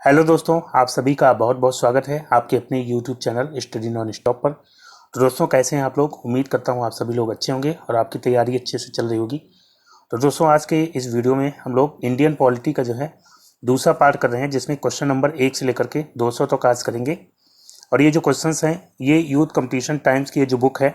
Hello दोस्तों, आप सभी का बहुत बहुत स्वागत है आपके अपने YouTube channel study non stop पर। तो दोस्तों, कैसे हैं आप लोग? उम्मीद करता हूं आप सभी लोग अच्छे होंगे और आपकी तैयारी अच्छे से चल रही होगी। तो दोस्तों, आज के इस वीडियो में हम लोग इंडियन पॉलिटी का जो है दूसरा पार्ट कर रहे हैं, जिसमें क्वेश्चन नंबर 1 से लेकर के 200 तक आज करेंगे। और ये जो क्वेश्चंस हैं ये यूथ कंपटीशन टाइम्स की ये जो बुक है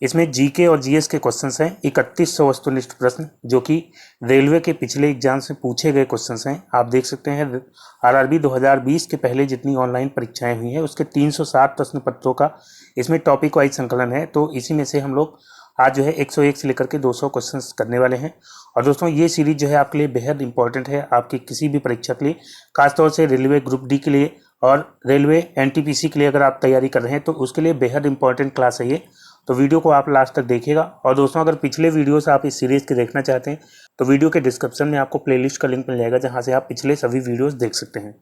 इसमें जीके और जीएस के क्वेश्चंस हैं। 3100 वस्तुनिष्ठ प्रश्न जो कि रेलवे के पिछले एग्जाम से पूछे गए क्वेश्चंस हैं। आप देख सकते हैं आरआरबी 2020 के पहले जितनी ऑनलाइन परीक्षाएं हुई हैं उसके 360 प्रश्न पत्रों का इसमें टॉपिक वाइज संकलन है। तो इसी में से हम लोग आज जो है 101 से लेकर के 200 क्वेश्चंस करने वाले हैं। और दोस्तों, ये सीरीज जो है आपके लिए बेहद इंपॉर्टेंट है, आपकी किसी भी परीक्षा के लिए, खासतौर से रेलवे ग्रुप डी के लिए और रेलवे एनटीपीसी के लिए अगर आप तैयारी कर रहे हैं तो उसके लिए बेहद इंपॉर्टेंट क्लास है ये। तो वीडियो को आप लास्ट तक देखिएगा। और दोस्तों, अगर पिछले वीडियोस आप इस सीरीज़ के देखना चाहते हैं तो वीडियो के डिस्क्रिप्शन में आपको प्लेलिस्ट का लिंक मिल जाएगा, जहां से आप पिछले सभी वीडियोस देख सकते हैं।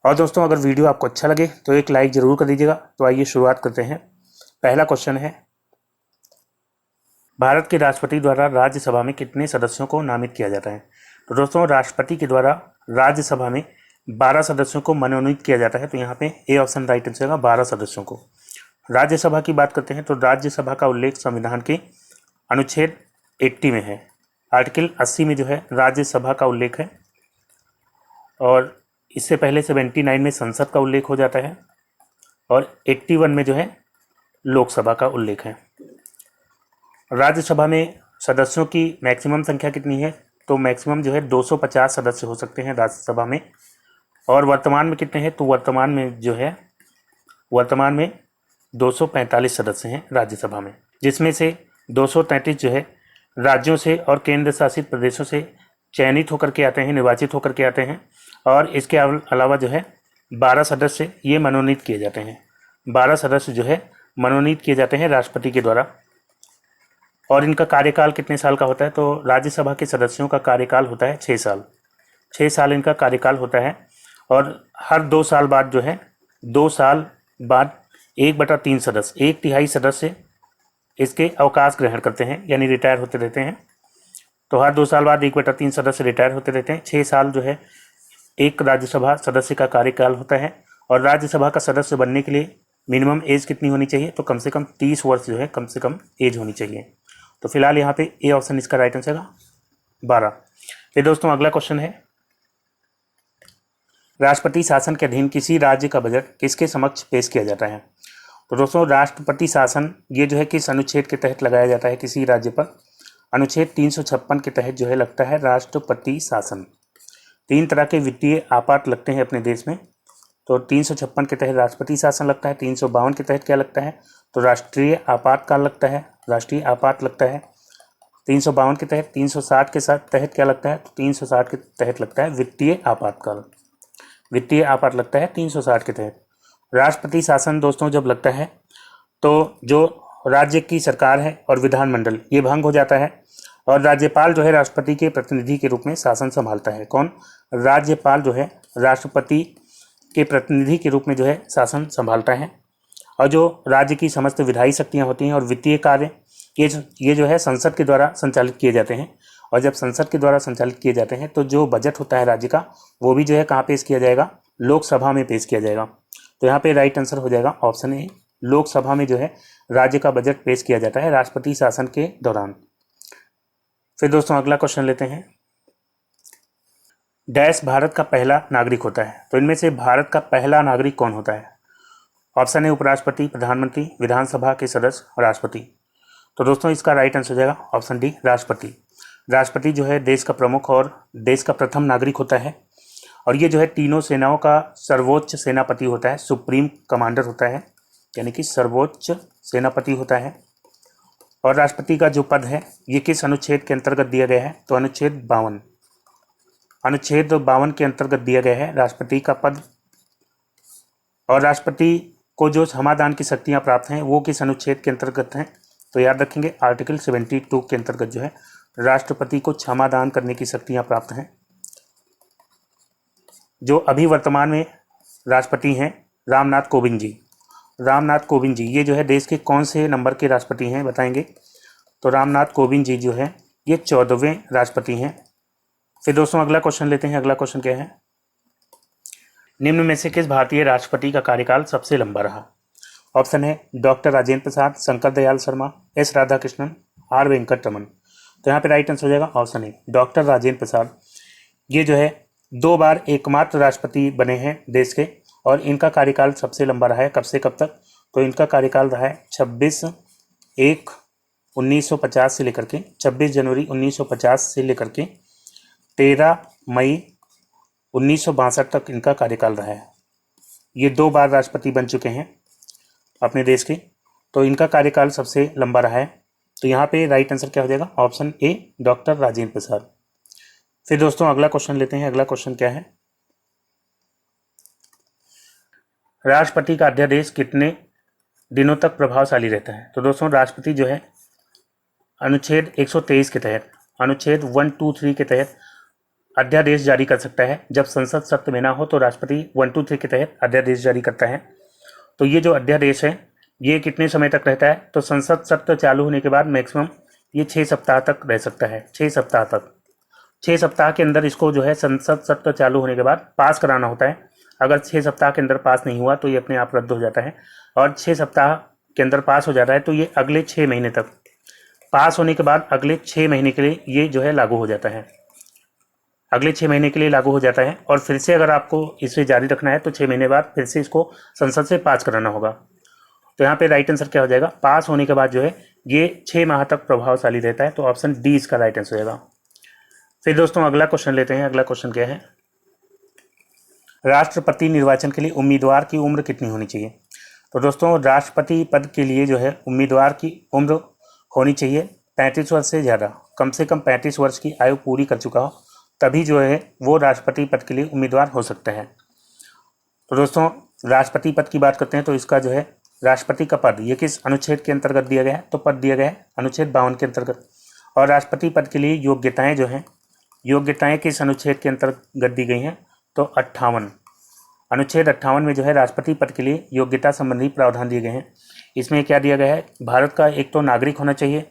और दोस्तों, अगर वीडियो आपको अच्छा लगे तो एक लाइक ज़रूर कर दीजिएगा। तो आइए शुरुआत करते हैं। पहला क्वेश्चन है, भारत के राष्ट्रपति द्वारा राज्यसभा में कितने सदस्यों को नामित किया जाता है? तो दोस्तों, राष्ट्रपति के द्वारा राज्यसभा में 12 सदस्यों को मनोनीत किया जाता है। तो यहाँ पे ए ऑप्शन राइट आंसर होगा, 12 सदस्यों को। राज्यसभा की बात करते हैं तो राज्यसभा का उल्लेख संविधान के अनुच्छेद 80 में है। आर्टिकल 80 में जो है राज्यसभा का उल्लेख है, और इससे पहले 79 में संसद का उल्लेख हो जाता है, और 81 में जो है लोकसभा का उल्लेख है। राज्यसभा में सदस्यों की मैक्सिमम संख्या कितनी है? तो मैक्सिमम जो है 250 सदस्य हो सकते हैं राज्यसभा में। और वर्तमान में कितने हैं? तो वर्तमान में 245 सदस्य हैं राज्यसभा में, जिसमें से 233 जो है राज्यों से और केंद्र शासित प्रदेशों से चयनित होकर के आते हैं, निर्वाचित होकर के आते हैं। और इसके अलावा जो है 12 सदस्य ये मनोनीत किए जाते हैं। 12 सदस्य जो है मनोनीत किए जाते हैं राष्ट्रपति के द्वारा। और इनका कार्यकाल कितने साल का होता है? तो राज्यसभा के सदस्यों का कार्यकाल होता है 6 साल। 6 साल इनका कार्यकाल होता है। और हर 2 साल बाद जो है 2 साल बाद 1/3 सदस्य, 1/3 सदस्य इसके अवकाश ग्रहण करते हैं, यानी रिटायर होते रहते हैं। तो हर 2 साल बाद 1/3 सदस्य रिटायर होते रहते हैं। 6 साल जो है एक राज्यसभा सदस्य का कार्यकाल होता है। और राज्यसभा का सदस्य बनने के लिए मिनिमम एज कितनी होनी चाहिए? तो कम से कम 30 वर्ष जो है कम से कम एज होनी चाहिए। तो फिलहाल यहाँ पे ए ऑप्शन इसका राइट आंसर है 12। फिर दोस्तों, अगला क्वेश्चन है, राष्ट्रपति शासन के अधीन किसी राज्य का बजट किसके समक्ष पेश किया जाता है? तो दोस्तों, राष्ट्रपति शासन ये जो है किस अनुच्छेद के तहत लगाया जाता है किसी राज्य पर? अनुच्छेद 356 के तहत जो है लगता है राष्ट्रपति शासन। 3 तरह के वित्तीय आपात लगते हैं अपने देश में। तो 356 के तहत राष्ट्रपति शासन लगता है। 352 के तहत क्या लगता है? तो राष्ट्रीय आपातकाल लगता है, राष्ट्रीय आपात लगता है 352 के तहत। 360 के साथ तहत क्या लगता है? तो 360 के तहत लगता है वित्तीय आपातकाल, वित्तीय आपात लगता है 360 के तहत। राष्ट्रपति शासन दोस्तों जब लगता है तो जो राज्य की सरकार है और विधानमंडल ये भंग हो जाता है, और राज्यपाल जो है राष्ट्रपति के प्रतिनिधि के रूप में शासन संभालता है। कौन? राज्यपाल जो है राष्ट्रपति के प्रतिनिधि के रूप में जो है शासन संभालता है। और जो राज्य की समस्त विधायी शक्तियाँ होती हैं और वित्तीय कार्य ये जो है संसद के द्वारा संचालित किए जाते हैं। और जब संसद के द्वारा संचालित किए जाते हैं तो जो बजट होता है राज्य का वो भी जो है कहाँ पेश किया जाएगा? लोकसभा में पेश किया जाएगा। तो यहाँ पे राइट आंसर हो जाएगा ऑप्शन ए, लोकसभा में जो है राज्य का बजट पेश किया जाता है राष्ट्रपति शासन के दौरान। फिर दोस्तों, अगला क्वेश्चन लेते हैं, डैश भारत का पहला नागरिक होता है? तो इनमें से भारत का पहला नागरिक कौन होता है? ऑप्शन ए उपराष्ट्रपति, प्रधानमंत्री, विधानसभा के सदस्य, राष्ट्रपति। तो दोस्तों, इसका राइट आंसर हो जाएगा ऑप्शन डी, राष्ट्रपति। राष्ट्रपति जो है देश का प्रमुख और देश का प्रथम नागरिक होता है। और ये जो है तीनों सेनाओं का सर्वोच्च सेनापति होता है, सुप्रीम कमांडर होता है, यानी कि सर्वोच्च सेनापति होता है। और राष्ट्रपति का जो पद है ये किस अनुच्छेद के अंतर्गत दिया गया है? तो अनुच्छेद 52 के अंतर्गत दिया गया है राष्ट्रपति का पद। और राष्ट्रपति को जो क्षमादान की शक्तियाँ प्राप्त हैं वो किस अनुच्छेद के अंतर्गत हैं? तो याद रखेंगे आर्टिकल 72 के अंतर्गत जो है राष्ट्रपति को क्षमादान करने की शक्तियाँ प्राप्त हैं। जो अभी वर्तमान में राष्ट्रपति हैं रामनाथ कोविंद जी, ये जो है देश के कौन से नंबर के राष्ट्रपति हैं बताएंगे? तो रामनाथ कोविंद जी जो है ये 14वें राष्ट्रपति हैं। फिर दोस्तों, अगला क्वेश्चन लेते हैं। अगला क्वेश्चन क्या है, निम्न में से किस भारतीय राष्ट्रपति का कार्यकाल सबसे लंबा रहा? ऑप्शन है doctor Rajendra Prasad, Shankar Dayal Sharma, S Radhakrishnan, R Venkataraman. तो यहाँ पे राइट आंसर हो जाएगा option A doctor Rajendra Prasad. ये जो है 2 बार एकमात्र राष्ट्रपति बने हैं देश के और इनका कार्यकाल सबसे लंबा रहा है। कब से कब तक? तो इनका कार्यकाल रहा है 26/1/1950 से लेकर के 26 जनवरी 1950 से लेकर के 13 मई 1962 तक इनका कार्यकाल रहा है। ये 2 बार राष्ट्रपति बन चुके हैं अपने देश के, तो इनका कार्यकाल सबसे लंबा रहा है। तो यहाँ पे राइट आंसर क्या हो जाएगा? ऑप्शन ए डॉक्टर राजेंद्र प्रसाद। फिर दोस्तों अगला क्वेश्चन लेते हैं। अगला क्वेश्चन क्या है? राष्ट्रपति का अध्यादेश कितने दिनों तक प्रभावशाली रहता है? तो दोस्तों राष्ट्रपति जो है अनुच्छेद 123 के तहत, अनुच्छेद 1, 2, 3 के तहत अध्यादेश जारी कर सकता है। जब संसद सत्र में ना हो तो राष्ट्रपति 1, 2, 3 के तहत अध्यादेश जारी करता है। तो ये जो अध्यादेश है ये कितने समय तक रहता है? तो संसद सत्र चालू होने के बाद मैक्सिमम ये 6 सप्ताह तक रह सकता है। 6 सप्ताह तक, 6 सप्ताह के अंदर इसको जो है संसद सत्र चालू होने के बाद पास कराना होता है। अगर 6 सप्ताह के अंदर पास नहीं हुआ तो ये अपने आप रद्द हो जाता है, और 6 सप्ताह के अंदर पास हो जाता है तो ये अगले 6 महीने तक, पास होने के बाद अगले 6 महीने के लिए ये जो है लागू हो जाता है। अगले 6 महीने के लिए लागू हो जाता है, और फिर से अगर आपको इसे जारी रखना है तो 6 महीने बाद फिर से इसको संसद से पास कराना होगा। तो यहाँ पे राइट आंसर क्या हो जाएगा? पास होने के बाद जो है ये 6 माह तक प्रभावशाली रहता है। तो ऑप्शन डी इसका राइट आंसर हो जाएगा। फिर दोस्तों अगला क्वेश्चन लेते हैं। अगला क्वेश्चन क्या है? राष्ट्रपति निर्वाचन के लिए उम्मीदवार की उम्र कितनी होनी चाहिए? तो दोस्तों राष्ट्रपति पद के लिए जो है उम्मीदवार की उम्र होनी चाहिए 35 वर्ष से ज़्यादा, कम से कम 35 वर्ष की आयु पूरी कर चुका हो, तभी जो है वो राष्ट्रपति पद के लिए उम्मीदवार हो सकता है। तो दोस्तों राष्ट्रपति पद की बात करते हैं तो इसका जो है राष्ट्रपति का पद ये किस अनुच्छेद के अंतर्गत दिया गया है? तो पद दिया गया है अनुच्छेद 52 के अंतर्गत। और राष्ट्रपति पद के लिए योग्यताएं जो हैं, योग्यताएं किस अनुच्छेद के अंतर्गत दी गई हैं? तो 58, अनुच्छेद 58 में जो है राष्ट्रपति पद के लिए योग्यता संबंधी प्रावधान दिए गए हैं। इसमें क्या दिया गया है? भारत का एक तो नागरिक होना चाहिए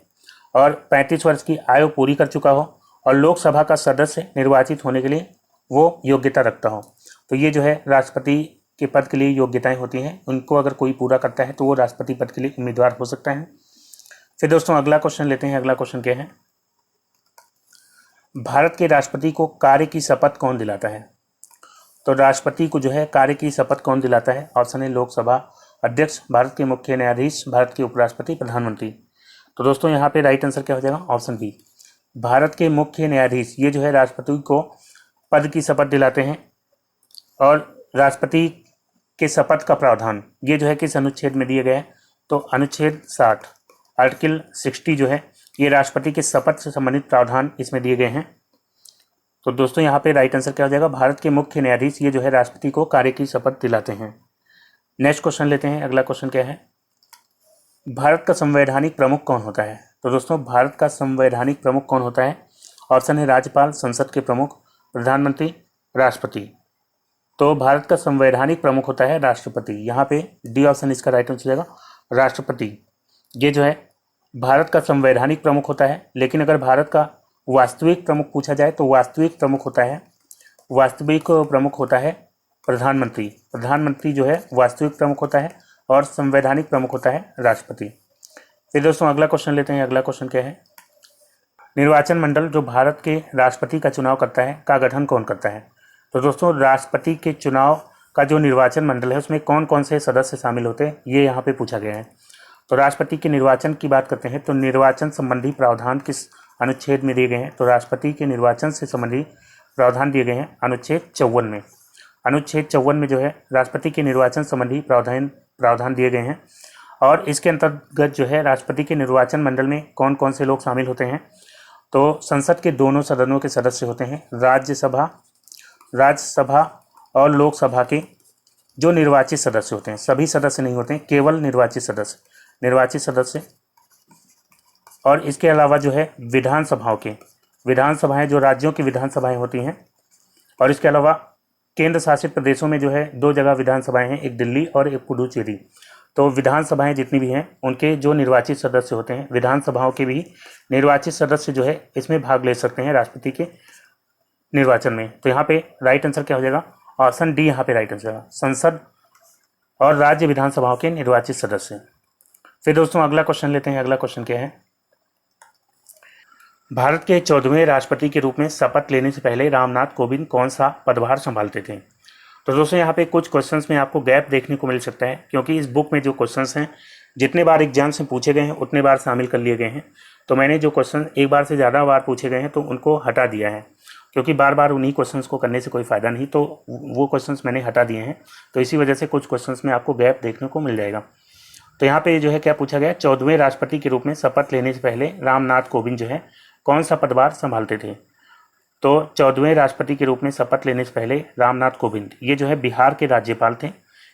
और 35 वर्ष की आयु पूरी कर चुका हो और लोकसभा का सदस्य निर्वाचित होने के लिए वो योग्यता रखता हो। तो ये जो है राष्ट्रपति के पद के लिए योग्यताएं होती हैं, उनको अगर कोई पूरा करता है तो वो राष्ट्रपति पद के लिए उम्मीदवार हो सकता है। फिर दोस्तों अगला क्वेश्चन लेते हैं। अगला क्वेश्चन क्या है? भारत के राष्ट्रपति को कार्य की शपथ कौन दिलाता है? तो राष्ट्रपति को जो है कार्य की शपथ कौन दिलाता है? ऑप्शन है लोकसभा अध्यक्ष, भारत के मुख्य न्यायाधीश, भारत के उपराष्ट्रपति, प्रधानमंत्री। तो दोस्तों यहाँ पे राइट आंसर क्या हो जाएगा? ऑप्शन बी भारत के मुख्य न्यायाधीश ये जो है राष्ट्रपति को पद की शपथ दिलाते हैं। और राष्ट्रपति के शपथ का प्रावधान ये जो है किस अनुच्छेद में दिया गया है? तो अनुच्छेद 60, आर्टिकल 60 जो है ये राष्ट्रपति के शपथ से संबंधित प्रावधान इसमें दिए गए हैं। तो दोस्तों यहाँ पे राइट आंसर क्या हो जाएगा? भारत के मुख्य न्यायाधीश ये जो है राष्ट्रपति को कार्य की शपथ दिलाते हैं। नेक्स्ट क्वेश्चन लेते हैं। अगला क्वेश्चन क्या है? भारत का संवैधानिक प्रमुख कौन होता है? तो दोस्तों भारत का संवैधानिक प्रमुख कौन होता है? ऑप्शन है राज्यपाल, संसद के प्रमुख, प्रधानमंत्री, राष्ट्रपति। तो भारत का संवैधानिक प्रमुख होता है राष्ट्रपति। यहाँ पे डी ऑप्शन इसका राइट आंसर हो जाएगा राष्ट्रपति। ये जो है भारत का संवैधानिक प्रमुख होता है, लेकिन अगर भारत का वास्तविक प्रमुख पूछा जाए तो वास्तविक प्रमुख होता है प्रधानमंत्री। प्रधानमंत्री जो है वास्तविक प्रमुख होता है और संवैधानिक प्रमुख होता है राष्ट्रपति। फिर दोस्तों अगला क्वेश्चन लेते हैं। अगला क्वेश्चन क्या है? निर्वाचन मंडल जो भारत के राष्ट्रपति का चुनाव करता है का गठन कौन करता है? तो दोस्तों राष्ट्रपति के चुनाव का जो निर्वाचन मंडल है उसमें कौन कौन से सदस्य शामिल होते हैं ये यहाँ पे पूछा गया है। तो राष्ट्रपति के निर्वाचन की बात करते हैं तो निर्वाचन संबंधी प्रावधान किस अनुच्छेद में दिए गए हैं? तो राष्ट्रपति के निर्वाचन से संबंधी प्रावधान दिए गए हैं अनुच्छेद 54 में। अनुच्छेद 54 में जो है राष्ट्रपति के निर्वाचन संबंधी प्रावधान दिए गए हैं। और इसके अंतर्गत जो है राष्ट्रपति के निर्वाचन मंडल में कौन कौन से लोग शामिल होते हैं? तो संसद के दोनों सदनों के सदस्य होते हैं, राज्यसभा और लोकसभा के जो निर्वाचित सदस्य होते हैं, सभी सदस्य नहीं होते हैं, केवल निर्वाचित सदस्य। और इसके अलावा जो है विधानसभाएं जो राज्यों की विधानसभाएं होती हैं। और इसके अलावा केंद्र शासित प्रदेशों में जो है 2 जगह विधानसभाएं हैं, एक दिल्ली और एक पुडुचेरी। तो विधानसभाएं जितनी भी हैं उनके जो निर्वाचित सदस्य होते हैं, विधानसभाओं के भी निर्वाचित सदस्य जो है इसमें भाग ले सकते हैं राष्ट्रपति के निर्वाचन में। तो यहाँ पे राइट आंसर क्या हो जाएगा? ऑप्शन डी यहाँ पे राइट आंसर है, संसद और राज्य विधानसभाओं के निर्वाचित सदस्य। फिर दोस्तों अगला क्वेश्चन लेते हैं। अगला क्वेश्चन क्या है, भारत के 14वें राष्ट्रपति के रूप में शपथ लेने से पहले रामनाथ कोविंद कौन सा पदभार संभालते थे? तो दोस्तों यहाँ पे कुछ क्वेश्चंस में आपको गैप देखने को मिल सकता है, क्योंकि इस बुक में जो क्वेश्चंस हैं जितने बार एग्जाम्स में पूछे गए हैं उतने बार शामिल कर लिए गए हैं। तो मैंने जो क्वेश्चन एक बार से ज़्यादा बार पूछे गए हैं तो उनको हटा दिया है, क्योंकि बार बार उन्हीं क्वेश्चंस को करने से कोई फ़ायदा नहीं, तो वो क्वेश्चंस मैंने हटा दिए हैं। तो इसी वजह से कुछ क्वेश्चंस में आपको गैप देखने को मिल जाएगा। तो यहाँ पे जो है क्या पूछा गया, 14वें राष्ट्रपति के रूप में शपथ लेने से पहले रामनाथ कोविंद जो है कौन सा पदभार संभालते थे? तो 14वें राष्ट्रपति के रूप में शपथ लेने से पहले रामनाथ कोविंद ये जो है बिहार के राज्यपाल थे।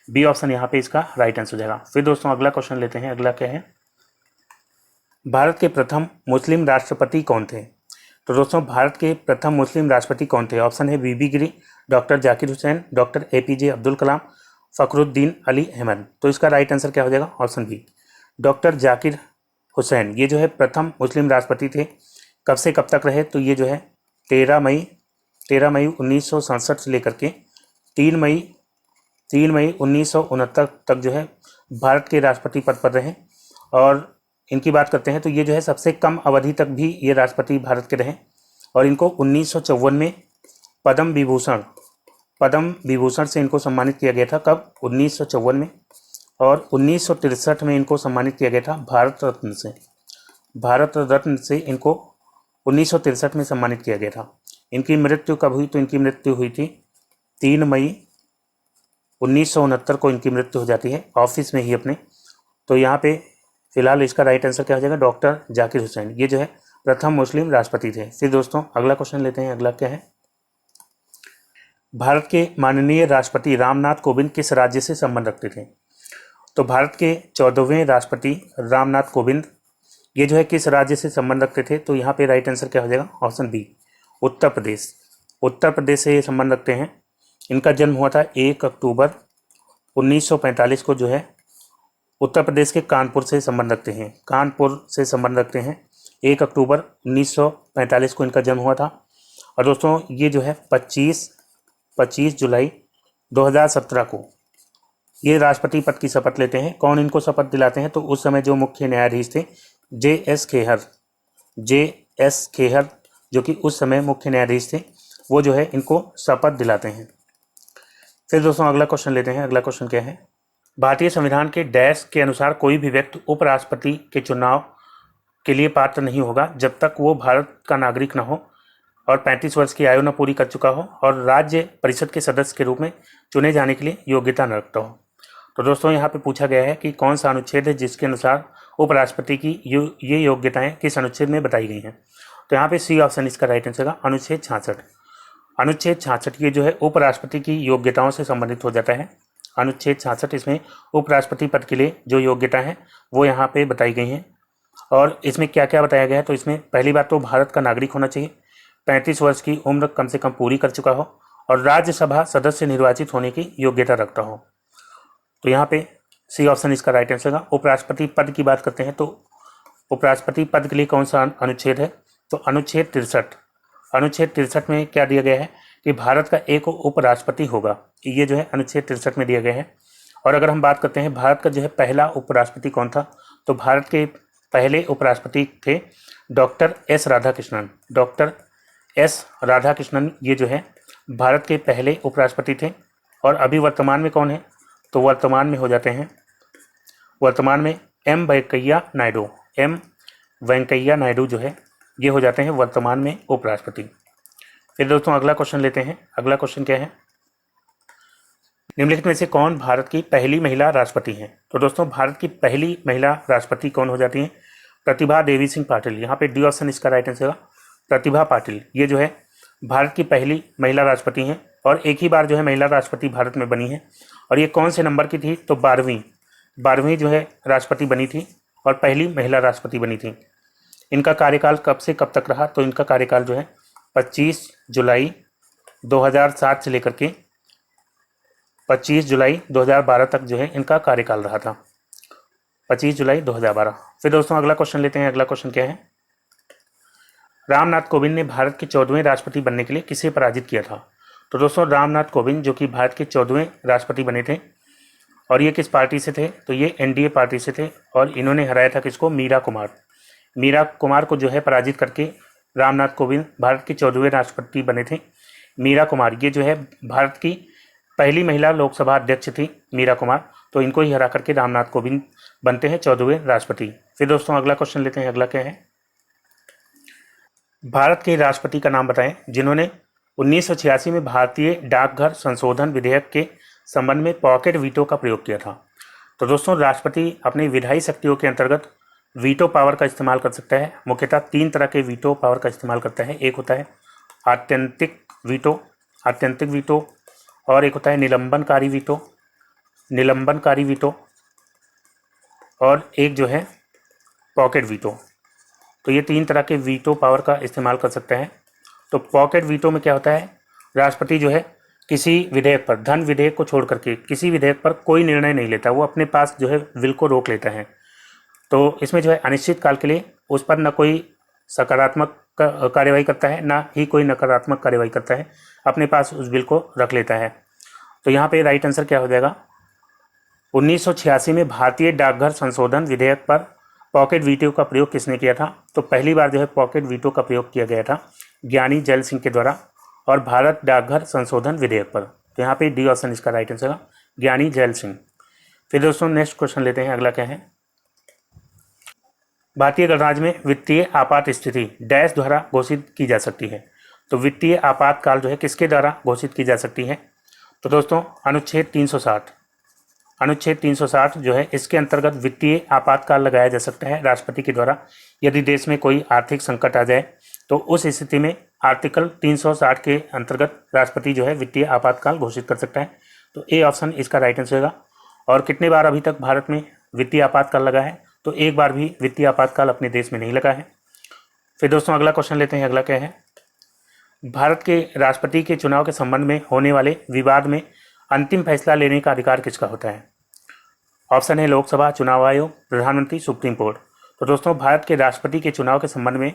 बी ऑप्शन यहाँ पे इसका राइट आंसर हो जाएगा। फिर दोस्तों अगला क्वेश्चन लेते हैं। अगला क्या है, भारत के प्रथम मुस्लिम राष्ट्रपति कौन थे? तो दोस्तों भारत के प्रथम मुस्लिम राष्ट्रपति कौन थे? ऑप्शन है बीबी गिरी, डॉक्टर जाकिर हुसैन, डॉक्टर एपीजे अब्दुल कलाम, फ़खरुद्दीन अली अहमद। तो इसका राइट आंसर क्या हो जाएगा? Option B, doctor Zakir Hussain ये जो है प्रथम मुस्लिम राष्ट्रपति थे। कब से कब तक रहे? तो ये जो है 13 मई 1967 से लेकर के 3 मई 1969 तक जो है भारत के राष्ट्रपति पद पर रहे। और इनकी बात करते हैं तो ये जो है सबसे कम अवधि तक भी ये राष्ट्रपति भारत के रहे, और इनको 1954 में पद्म विभूषण से इनको सम्मानित किया गया था। कब? 1954 में। और 1963 में इनको सम्मानित किया गया था भारत रत्न से इनको 1963 में सम्मानित किया गया था। इनकी मृत्यु कब हुई? तो इनकी मृत्यु हुई थी 3 मई 1969 को इनकी मृत्यु हो जाती है, ऑफिस में ही अपने। तो यहाँ पे फिलहाल इसका राइट आंसर क्या हो जाएगा? डॉक्टर जाकिर हुसैन ये जो है प्रथम मुस्लिम राष्ट्रपति थे। फिर दोस्तों अगला क्वेश्चन लेते हैं। अगला क्या है, भारत के माननीय राष्ट्रपति रामनाथ कोविंद किस राज्य से संबंध रखते थे? तो भारत के 14वें राष्ट्रपति रामनाथ कोविंद ये जो है किस राज्य से संबंध रखते थे? तो यहाँ पे राइट आंसर क्या हो जाएगा? Option B, Uttar Pradesh. उत्तर प्रदेश से ये संबंध रखते हैं। इनका जन्म हुआ था 1 अक्टूबर 1945 को, जो है उत्तर प्रदेश के कानपुर से संबंध रखते हैं। कानपुर से संबंध रखते हैं। 1 अक्टूबर 1945 को इनका जन्म हुआ था। और दोस्तों ये जो है 25 जुलाई 2017 को ये राष्ट्रपति पद की शपथ लेते हैं। कौन इनको शपथ दिलाते हैं? तो उस समय जो मुख्य न्यायाधीश थे जे.एस. खेहर जो कि उस समय मुख्य न्यायाधीश थे, वो जो है इनको शपथ दिलाते हैं। फिर दोस्तों अगला क्वेश्चन लेते हैं। अगला क्वेश्चन क्या है, भारतीय संविधान के डैश के अनुसार कोई भी व्यक्ति उपराष्ट्रपति के चुनाव के लिए पात्र नहीं होगा जब तक वो भारत का नागरिक न हो और 35 वर्ष की आयु न पूरी कर चुका हो और राज्य परिषद के सदस्य के रूप में चुने जाने के लिए योग्यता न रखता हो। तो दोस्तों यहाँ पे पूछा गया है कि कौन सा अनुच्छेद है जिसके अनुसार उपराष्ट्रपति की ये योग्यताएं किस अनुच्छेद में बताई गई हैं? तो यहाँ पे सी ऑप्शन इसका राइट आंसर है, अनुच्छेद 66। अनुच्छेद 66 ये जो है उपराष्ट्रपति की योग्यताओं से संबंधित हो जाता है। अनुच्छेद 66 इसमें उपराष्ट्रपति पद के लिए जो योग्यता है वो यहाँ पे बताई गई हैं। और इसमें क्या क्या बताया गया है? तो इसमें पहली बात तो भारत का नागरिक होना चाहिए, 35 वर्ष की उम्र कम से कम पूरी कर चुका हो और राज्यसभा सदस्य निर्वाचित होने की योग्यता रखता हो। तो यहाँ पे सी ऑप्शन इसका राइट आंसर है। उपराष्ट्रपति पद की बात करते हैं तो उपराष्ट्रपति पद के लिए कौन सा अनुच्छेद है? तो अनुच्छेद 63। अनुच्छेद 63 में क्या दिया गया है कि भारत का एक उपराष्ट्रपति होगा, ये जो है अनुच्छेद 63 में दिया गया है। और अगर हम बात करते हैं भारत का जो है पहला उपराष्ट्रपति कौन था, तो भारत के पहले उपराष्ट्रपति थे doctor S Radhakrishnan. Doctor S Radhakrishnan ये जो है भारत के पहले उपराष्ट्रपति थे। और अभी वर्तमान में कौन है? तो वर्तमान में हो जाते हैं, वर्तमान में एम वेंकैया नायडू जो है ये हो जाते हैं वर्तमान में उपराष्ट्रपति। फिर दोस्तों अगला क्वेश्चन लेते हैं। अगला क्वेश्चन क्या है, निम्नलिखित में से कौन भारत की पहली महिला राष्ट्रपति हैं? तो दोस्तों भारत की पहली महिला राष्ट्रपति कौन हो जाती हैं? प्रतिभा देवी सिंह पाटिल। यहाँ पे डी ऑप्शन इसका राइट आंसर है, प्रतिभा पाटिल ये जो है भारत की पहली महिला राष्ट्रपति हैं। और एक ही बार जो है महिला राष्ट्रपति भारत में बनी है। और ये कौन से नंबर की थी? तो 12वीं जो है राष्ट्रपति बनी थी और पहली महिला राष्ट्रपति बनी थी। इनका कार्यकाल कब से कब तक रहा? तो इनका कार्यकाल जो है 25 जुलाई 2007 से लेकर के 25 जुलाई 2012 तक जो है इनका कार्यकाल रहा था, 25 जुलाई 2012। फिर दोस्तों अगला क्वेश्चन लेते हैं। अगला क्वेश्चन क्या है, रामनाथ कोविंद ने भारत के 14वें राष्ट्रपति बनने के लिए किसे पराजित किया था? तो दोस्तों रामनाथ कोविंद जो कि भारत के 14वें राष्ट्रपति बने थे, और ये किस पार्टी से थे, तो ये एनडीए पार्टी से थे, और इन्होंने हराया था किसको, मीरा कुमार को जो है पराजित करके रामनाथ कोविंद भारत के 14वें राष्ट्रपति बने थे। मीरा कुमार ये जो है भारत की पहली महिला लोकसभा अध्यक्ष थी मीरा कुमार, तो इनको ही हरा करके रामनाथ कोविंद बनते हैं 14वें राष्ट्रपति। फिर दोस्तों अगला क्वेश्चन लेते हैं। अगला क्या है, भारत के राष्ट्रपति का नाम बताएं जिन्होंने 1986 में भारतीय डाकघर संशोधन विधेयक के संबंध में पॉकेट वीटो का प्रयोग किया था। तो दोस्तों राष्ट्रपति अपनी विधायी शक्तियों के अंतर्गत वीटो पावर का इस्तेमाल कर सकता है। मुख्यतः 3 तरह के वीटो पावर का इस्तेमाल करता है। एक होता है आत्यंतिक वीटो, और एक होता है निलंबनकारी वीटो, और एक जो है पॉकेट वीटो। तो ये 3 तरह के वीटो पावर का इस्तेमाल कर सकता है। तो पॉकेट वीटो में क्या होता है, राष्ट्रपति जो है किसी विधेयक पर, धन विधेयक को छोड़ करके किसी विधेयक पर कोई निर्णय नहीं लेता, वो अपने पास जो है बिल को रोक लेता है। तो इसमें जो है अनिश्चित काल के लिए उस पर न कोई सकारात्मक कार्यवाही करता है, ना ही कोई नकारात्मक कार्यवाही करता है, अपने पास उस बिल को रख लेता है। तो यहाँ पे राइट आंसर क्या हो जाएगा, 1986 में भारतीय डाकघर संशोधन विधेयक पर पॉकेट वीटो का प्रयोग किसने किया था, तो पहली बार जो है पॉकेट वीटो का प्रयोग किया गया था ज्ञानी जैल सिंह के द्वारा, और भारत डाकघर संशोधन विधेयक पर। तो यहाँ पे डी ऑप्शन इसका राइट आंसर है, ज्ञानी जैल सिंह। फिर दोस्तों नेक्स्ट क्वेश्चन लेते हैं। अगला क्या है, भारतीय गणराज्य में वित्तीय आपात स्थिति डैश द्वारा घोषित की जा सकती है। तो वित्तीय आपातकाल जो है किसके द्वारा घोषित की जा सकती है, तो दोस्तों अनुच्छेद 360 जो है इसके अंतर्गत वित्तीय आपातकाल लगाया जा सकता है राष्ट्रपति के द्वारा। यदि देश में कोई आर्थिक संकट आ जाए तो उस स्थिति में आर्टिकल 360 के अंतर्गत राष्ट्रपति जो है वित्तीय आपातकाल घोषित कर सकता है। तो ए ऑप्शन इसका राइट आंसर होगा। और कितने बार अभी तक भारत में वित्तीय आपातकाल लगा है, तो एक बार भी वित्तीय आपातकाल अपने देश में नहीं लगा है। फिर दोस्तों अगला क्वेश्चन लेते हैं। अगला क्या है, भारत के राष्ट्रपति के चुनाव के संबंध में होने वाले विवाद में अंतिम फैसला लेने का अधिकार किसका होता है। ऑप्शन है लोकसभा, चुनाव आयोग, प्रधानमंत्री, सुप्रीम कोर्ट। तो दोस्तों भारत के राष्ट्रपति के चुनाव के संबंध में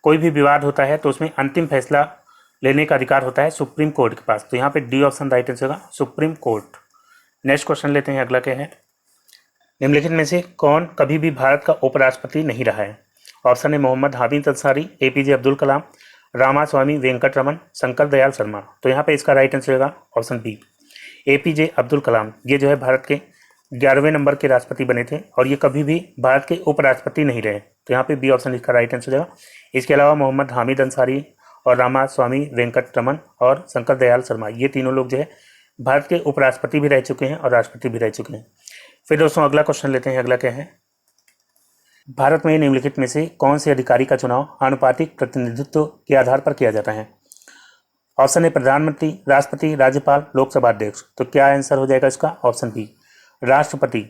कोई भी विवाद होता है तो उसमें अंतिम फैसला लेने का अधिकार होता है सुप्रीम कोर्ट के पास। तो यहाँ पे डी ऑप्शन राइट आंसर होगा, सुप्रीम कोर्ट। नेक्स्ट क्वेश्चन लेते हैं। अगला क्या है, निम्नलिखित में से कौन कभी भी भारत का उपराष्ट्रपति नहीं रहा है। ऑप्शन है मोहम्मद हामिद अंसारी, APJ अब्दुल कलाम, रामास्वामी वेंकट रमन, शंकर दयाल शर्मा। तो यहाँ पे इसका राइट आंसर होगा option B, APJ Abdul Kalam. ये जो है भारत के 11वें नंबर के राष्ट्रपति बने थे और ये कभी भी भारत के उपराष्ट्रपति नहीं रहे। तो यहाँ पे बी ऑप्शन इसका राइट आंसर होगा। इसके अलावा मोहम्मद हामिद अंसारी और रामास्वामी वेंकट रमन और शंकर दयाल शर्मा, ये तीनों लोग जो है भारत के उपराष्ट्रपति भी रह चुके हैं और राष्ट्रपति भी रह चुके हैं। फिर दोस्तों अगला क्वेश्चन लेते हैं। अगला क्या है, भारत में निम्नलिखित में से कौन से अधिकारी का चुनाव आनुपातिक प्रतिनिधित्व के आधार पर किया जाता है। ऑप्शन है प्रधानमंत्री, राष्ट्रपति, राज्यपाल, लोकसभा अध्यक्ष। तो क्या आंसर हो जाएगा इसका, ऑप्शन बी, राष्ट्रपति।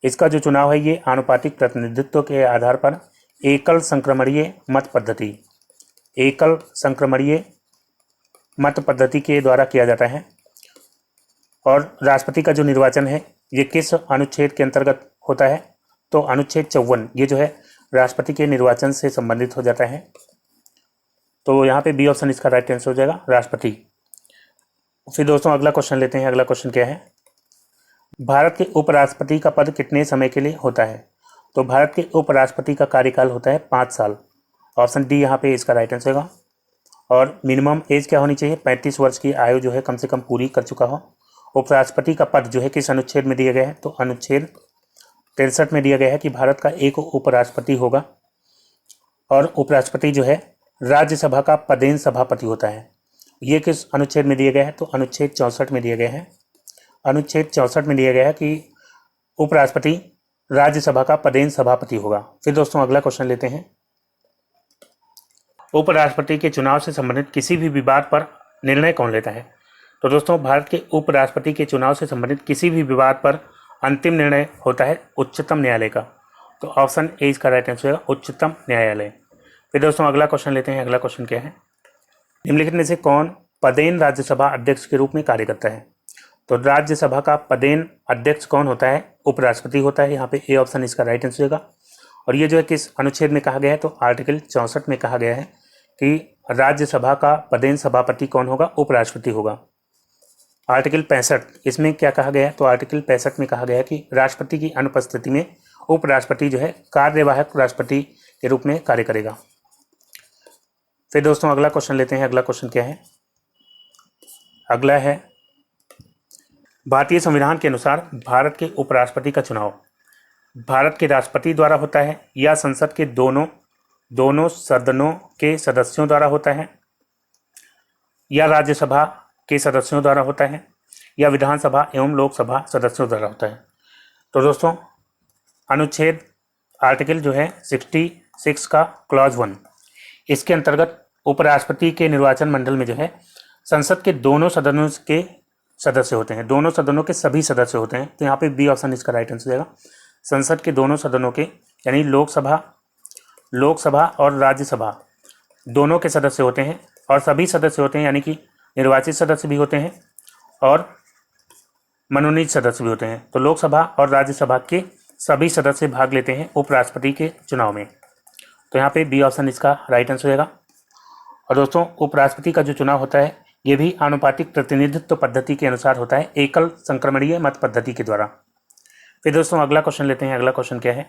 इसका जो चुनाव है ये आनुपातिक प्रतिनिधित्व के आधार पर एकल संक्रमणीय मत पद्धति के द्वारा किया जाता है। और राष्ट्रपति का जो निर्वाचन है ये किस अनुच्छेद के अंतर्गत होता है, तो अनुच्छेद 54 ये जो है राष्ट्रपति के निर्वाचन से संबंधित हो जाता है। तो यहाँ पे बी ऑप्शन इसका राइट आंसर हो जाएगा, राष्ट्रपति। फिर दोस्तों अगला क्वेश्चन लेते हैं। अगला क्वेश्चन क्या है, भारत के उपराष्ट्रपति का पद कितने समय के लिए होता है। तो भारत के उपराष्ट्रपति का कार्यकाल होता है 5 साल। ऑप्शन डी यहाँ पे इसका राइट आंसर होगा। और मिनिमम एज क्या होनी चाहिए, 35 वर्ष की आयु जो है कम से कम पूरी कर चुका हो। उपराष्ट्रपति का पद जो है किस अनुच्छेद में दिया गया है, तो अनुच्छेद 63 में दिया गया है कि भारत का एक उपराष्ट्रपति होगा। और उपराष्ट्रपति जो है राज्यसभा का पदेन सभापति होता है। ये किस अनुच्छेद में दिया गया है, तो अनुच्छेद 64 में दिया गया है। अनुच्छेद 64 में दिया गया है कि उपराष्ट्रपति राज्यसभा का पदेन सभापति होगा। फिर दोस्तों अगला क्वेश्चन लेते हैं, उपराष्ट्रपति के चुनाव से संबंधित किसी भी विवाद पर निर्णय कौन लेता है। तो दोस्तों भारत के उपराष्ट्रपति के चुनाव से संबंधित किसी भी विवाद पर अंतिम निर्णय होता है उच्चतम न्यायालय का। तो ऑप्शन ए इसका राइट आंसर होगा, उच्चतम न्यायालय। फिर दोस्तों अगला क्वेश्चन लेते हैं। अगला क्वेश्चन क्या है, निम्नलिखित में से कौन पदेन राज्यसभा अध्यक्ष के रूप में कार्य करता है। तो राज्यसभा का पदेन अध्यक्ष कौन होता है, उपराष्ट्रपति होता है। यहाँ पे ए ऑप्शन इसका राइट आंसर होगा। और ये जो है किस अनुच्छेद में कहा गया है, तो आर्टिकल 64 में कहा गया है कि राज्यसभा का पदेन सभापति कौन होगा? उपराष्ट्रपति होगा। आर्टिकल 65 इसमें क्या कहा गया है? तो आर्टिकल 65 में कहा गया है कि राष्ट्रपति की अनुपस्थिति में उपराष्ट्रपति जो है कार्यवाहक राष्ट्रपति के रूप में कार्य करेगा। फिर दोस्तों अगला क्वेश्चन लेते हैं। अगला क्वेश्चन क्या है? अगला है भारतीय संविधान के अनुसार भारत के उपराष्ट्रपति का चुनाव भारत के राष्ट्रपति द्वारा होता है या संसद के दोनों सदनों के सदस्यों द्वारा होता है या राज्यसभा के सदस्यों द्वारा होता है या विधानसभा एवं लोकसभा सदस्यों द्वारा होता है। तो दोस्तों अनुच्छेद आर्टिकल जो है 66 का क्लॉज 1 इसके अंतर्गत उपराष्ट्रपति के निर्वाचन मंडल में जो है संसद के दोनों सदनों के सदस्य होते हैं, दोनों सदनों के सभी सदस्य होते हैं। तो यहाँ पे बी ऑप्शन इसका राइट आंसर हो जाएगा। संसद के दोनों सदनों के यानी लोकसभा और राज्यसभा दोनों के सदस्य होते हैं और सभी सदस्य होते हैं, यानी कि निर्वाचित सदस्य भी होते हैं और मनोनीत सदस्य भी होते हैं। तो लोकसभा और राज्यसभा के सभी सदस्य भाग लेते हैं उपराष्ट्रपति के चुनाव में। तो यहाँ पे बी ऑप्शन इसका राइट आंसर हो जाएगा। और दोस्तों उपराष्ट्रपति का जो चुनाव होता है ये भी आनुपातिक प्रतिनिधित्व पद्धति के अनुसार होता है, एकल संक्रमणीय मत पद्धति के द्वारा। फिर दोस्तों अगला क्वेश्चन लेते हैं। अगला क्वेश्चन क्या है?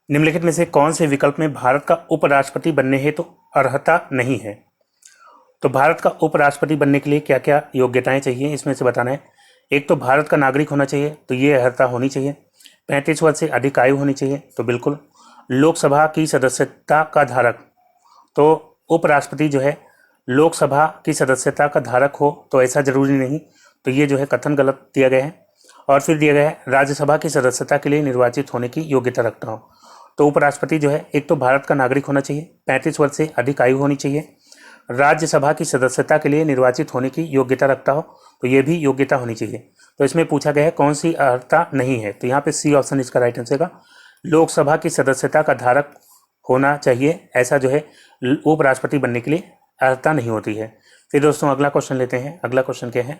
निम्नलिखित में से कौन से विकल्प में भारत का उपराष्ट्रपति बनने हेतु अर्हता नहीं है? तो भारत का उपराष्ट्रपति बनने के लिए क्या क्या योग्यताएं चाहिए इसमें से बताना है। एक तो भारत का नागरिक होना चाहिए, तो ये अर्हता होनी चाहिए। 35 वर्ष से अधिक आयु होनी चाहिए, तो बिल्कुल। लोकसभा की सदस्यता का धारक, तो उपराष्ट्रपति जो है लोकसभा की सदस्यता का धारक हो, तो ऐसा जरूरी नहीं, तो ये जो है कथन गलत दिया गया है। और फिर दिया गया है राज्यसभा की सदस्यता के लिए निर्वाचित होने की योग्यता रखता हो। तो उपराष्ट्रपति जो है एक तो भारत का नागरिक होना चाहिए, 35 वर्ष से अधिक आयु होनी चाहिए, राज्यसभा की सदस्यता के लिए निर्वाचित होने की योग्यता रखता हो, तो ये भी योग्यता होनी चाहिए। तो इसमें पूछा गया है कौन सी अर्हता नहीं है, तो यहाँ पे सी ऑप्शन इसका राइट आंसर का लोकसभा की सदस्यता का धारक होना चाहिए, ऐसा जो है उपराष्ट्रपति बनने के लिए अर्हता नहीं होती है। फिर दोस्तों अगला क्वेश्चन लेते हैं। अगला क्वेश्चन क्या है?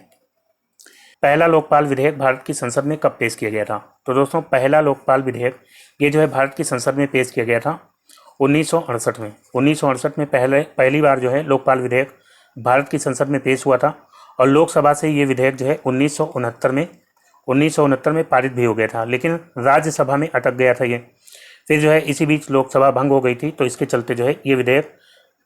पहला लोकपाल विधेयक भारत की संसद में कब पेश किया गया था? तो दोस्तों पहला लोकपाल विधेयक ये जो है भारत की संसद में पेश किया गया था 1968 में। 1968 में पहली बार जो है लोकपाल विधेयक भारत की संसद में पेश हुआ था और लोकसभा से ये विधेयक जो है 1969 में पारित भी हो गया था, लेकिन राज्यसभा में अटक गया था ये। फिर जो है इसी बीच लोकसभा भंग हो गई थी, तो इसके चलते जो है ये विधेयक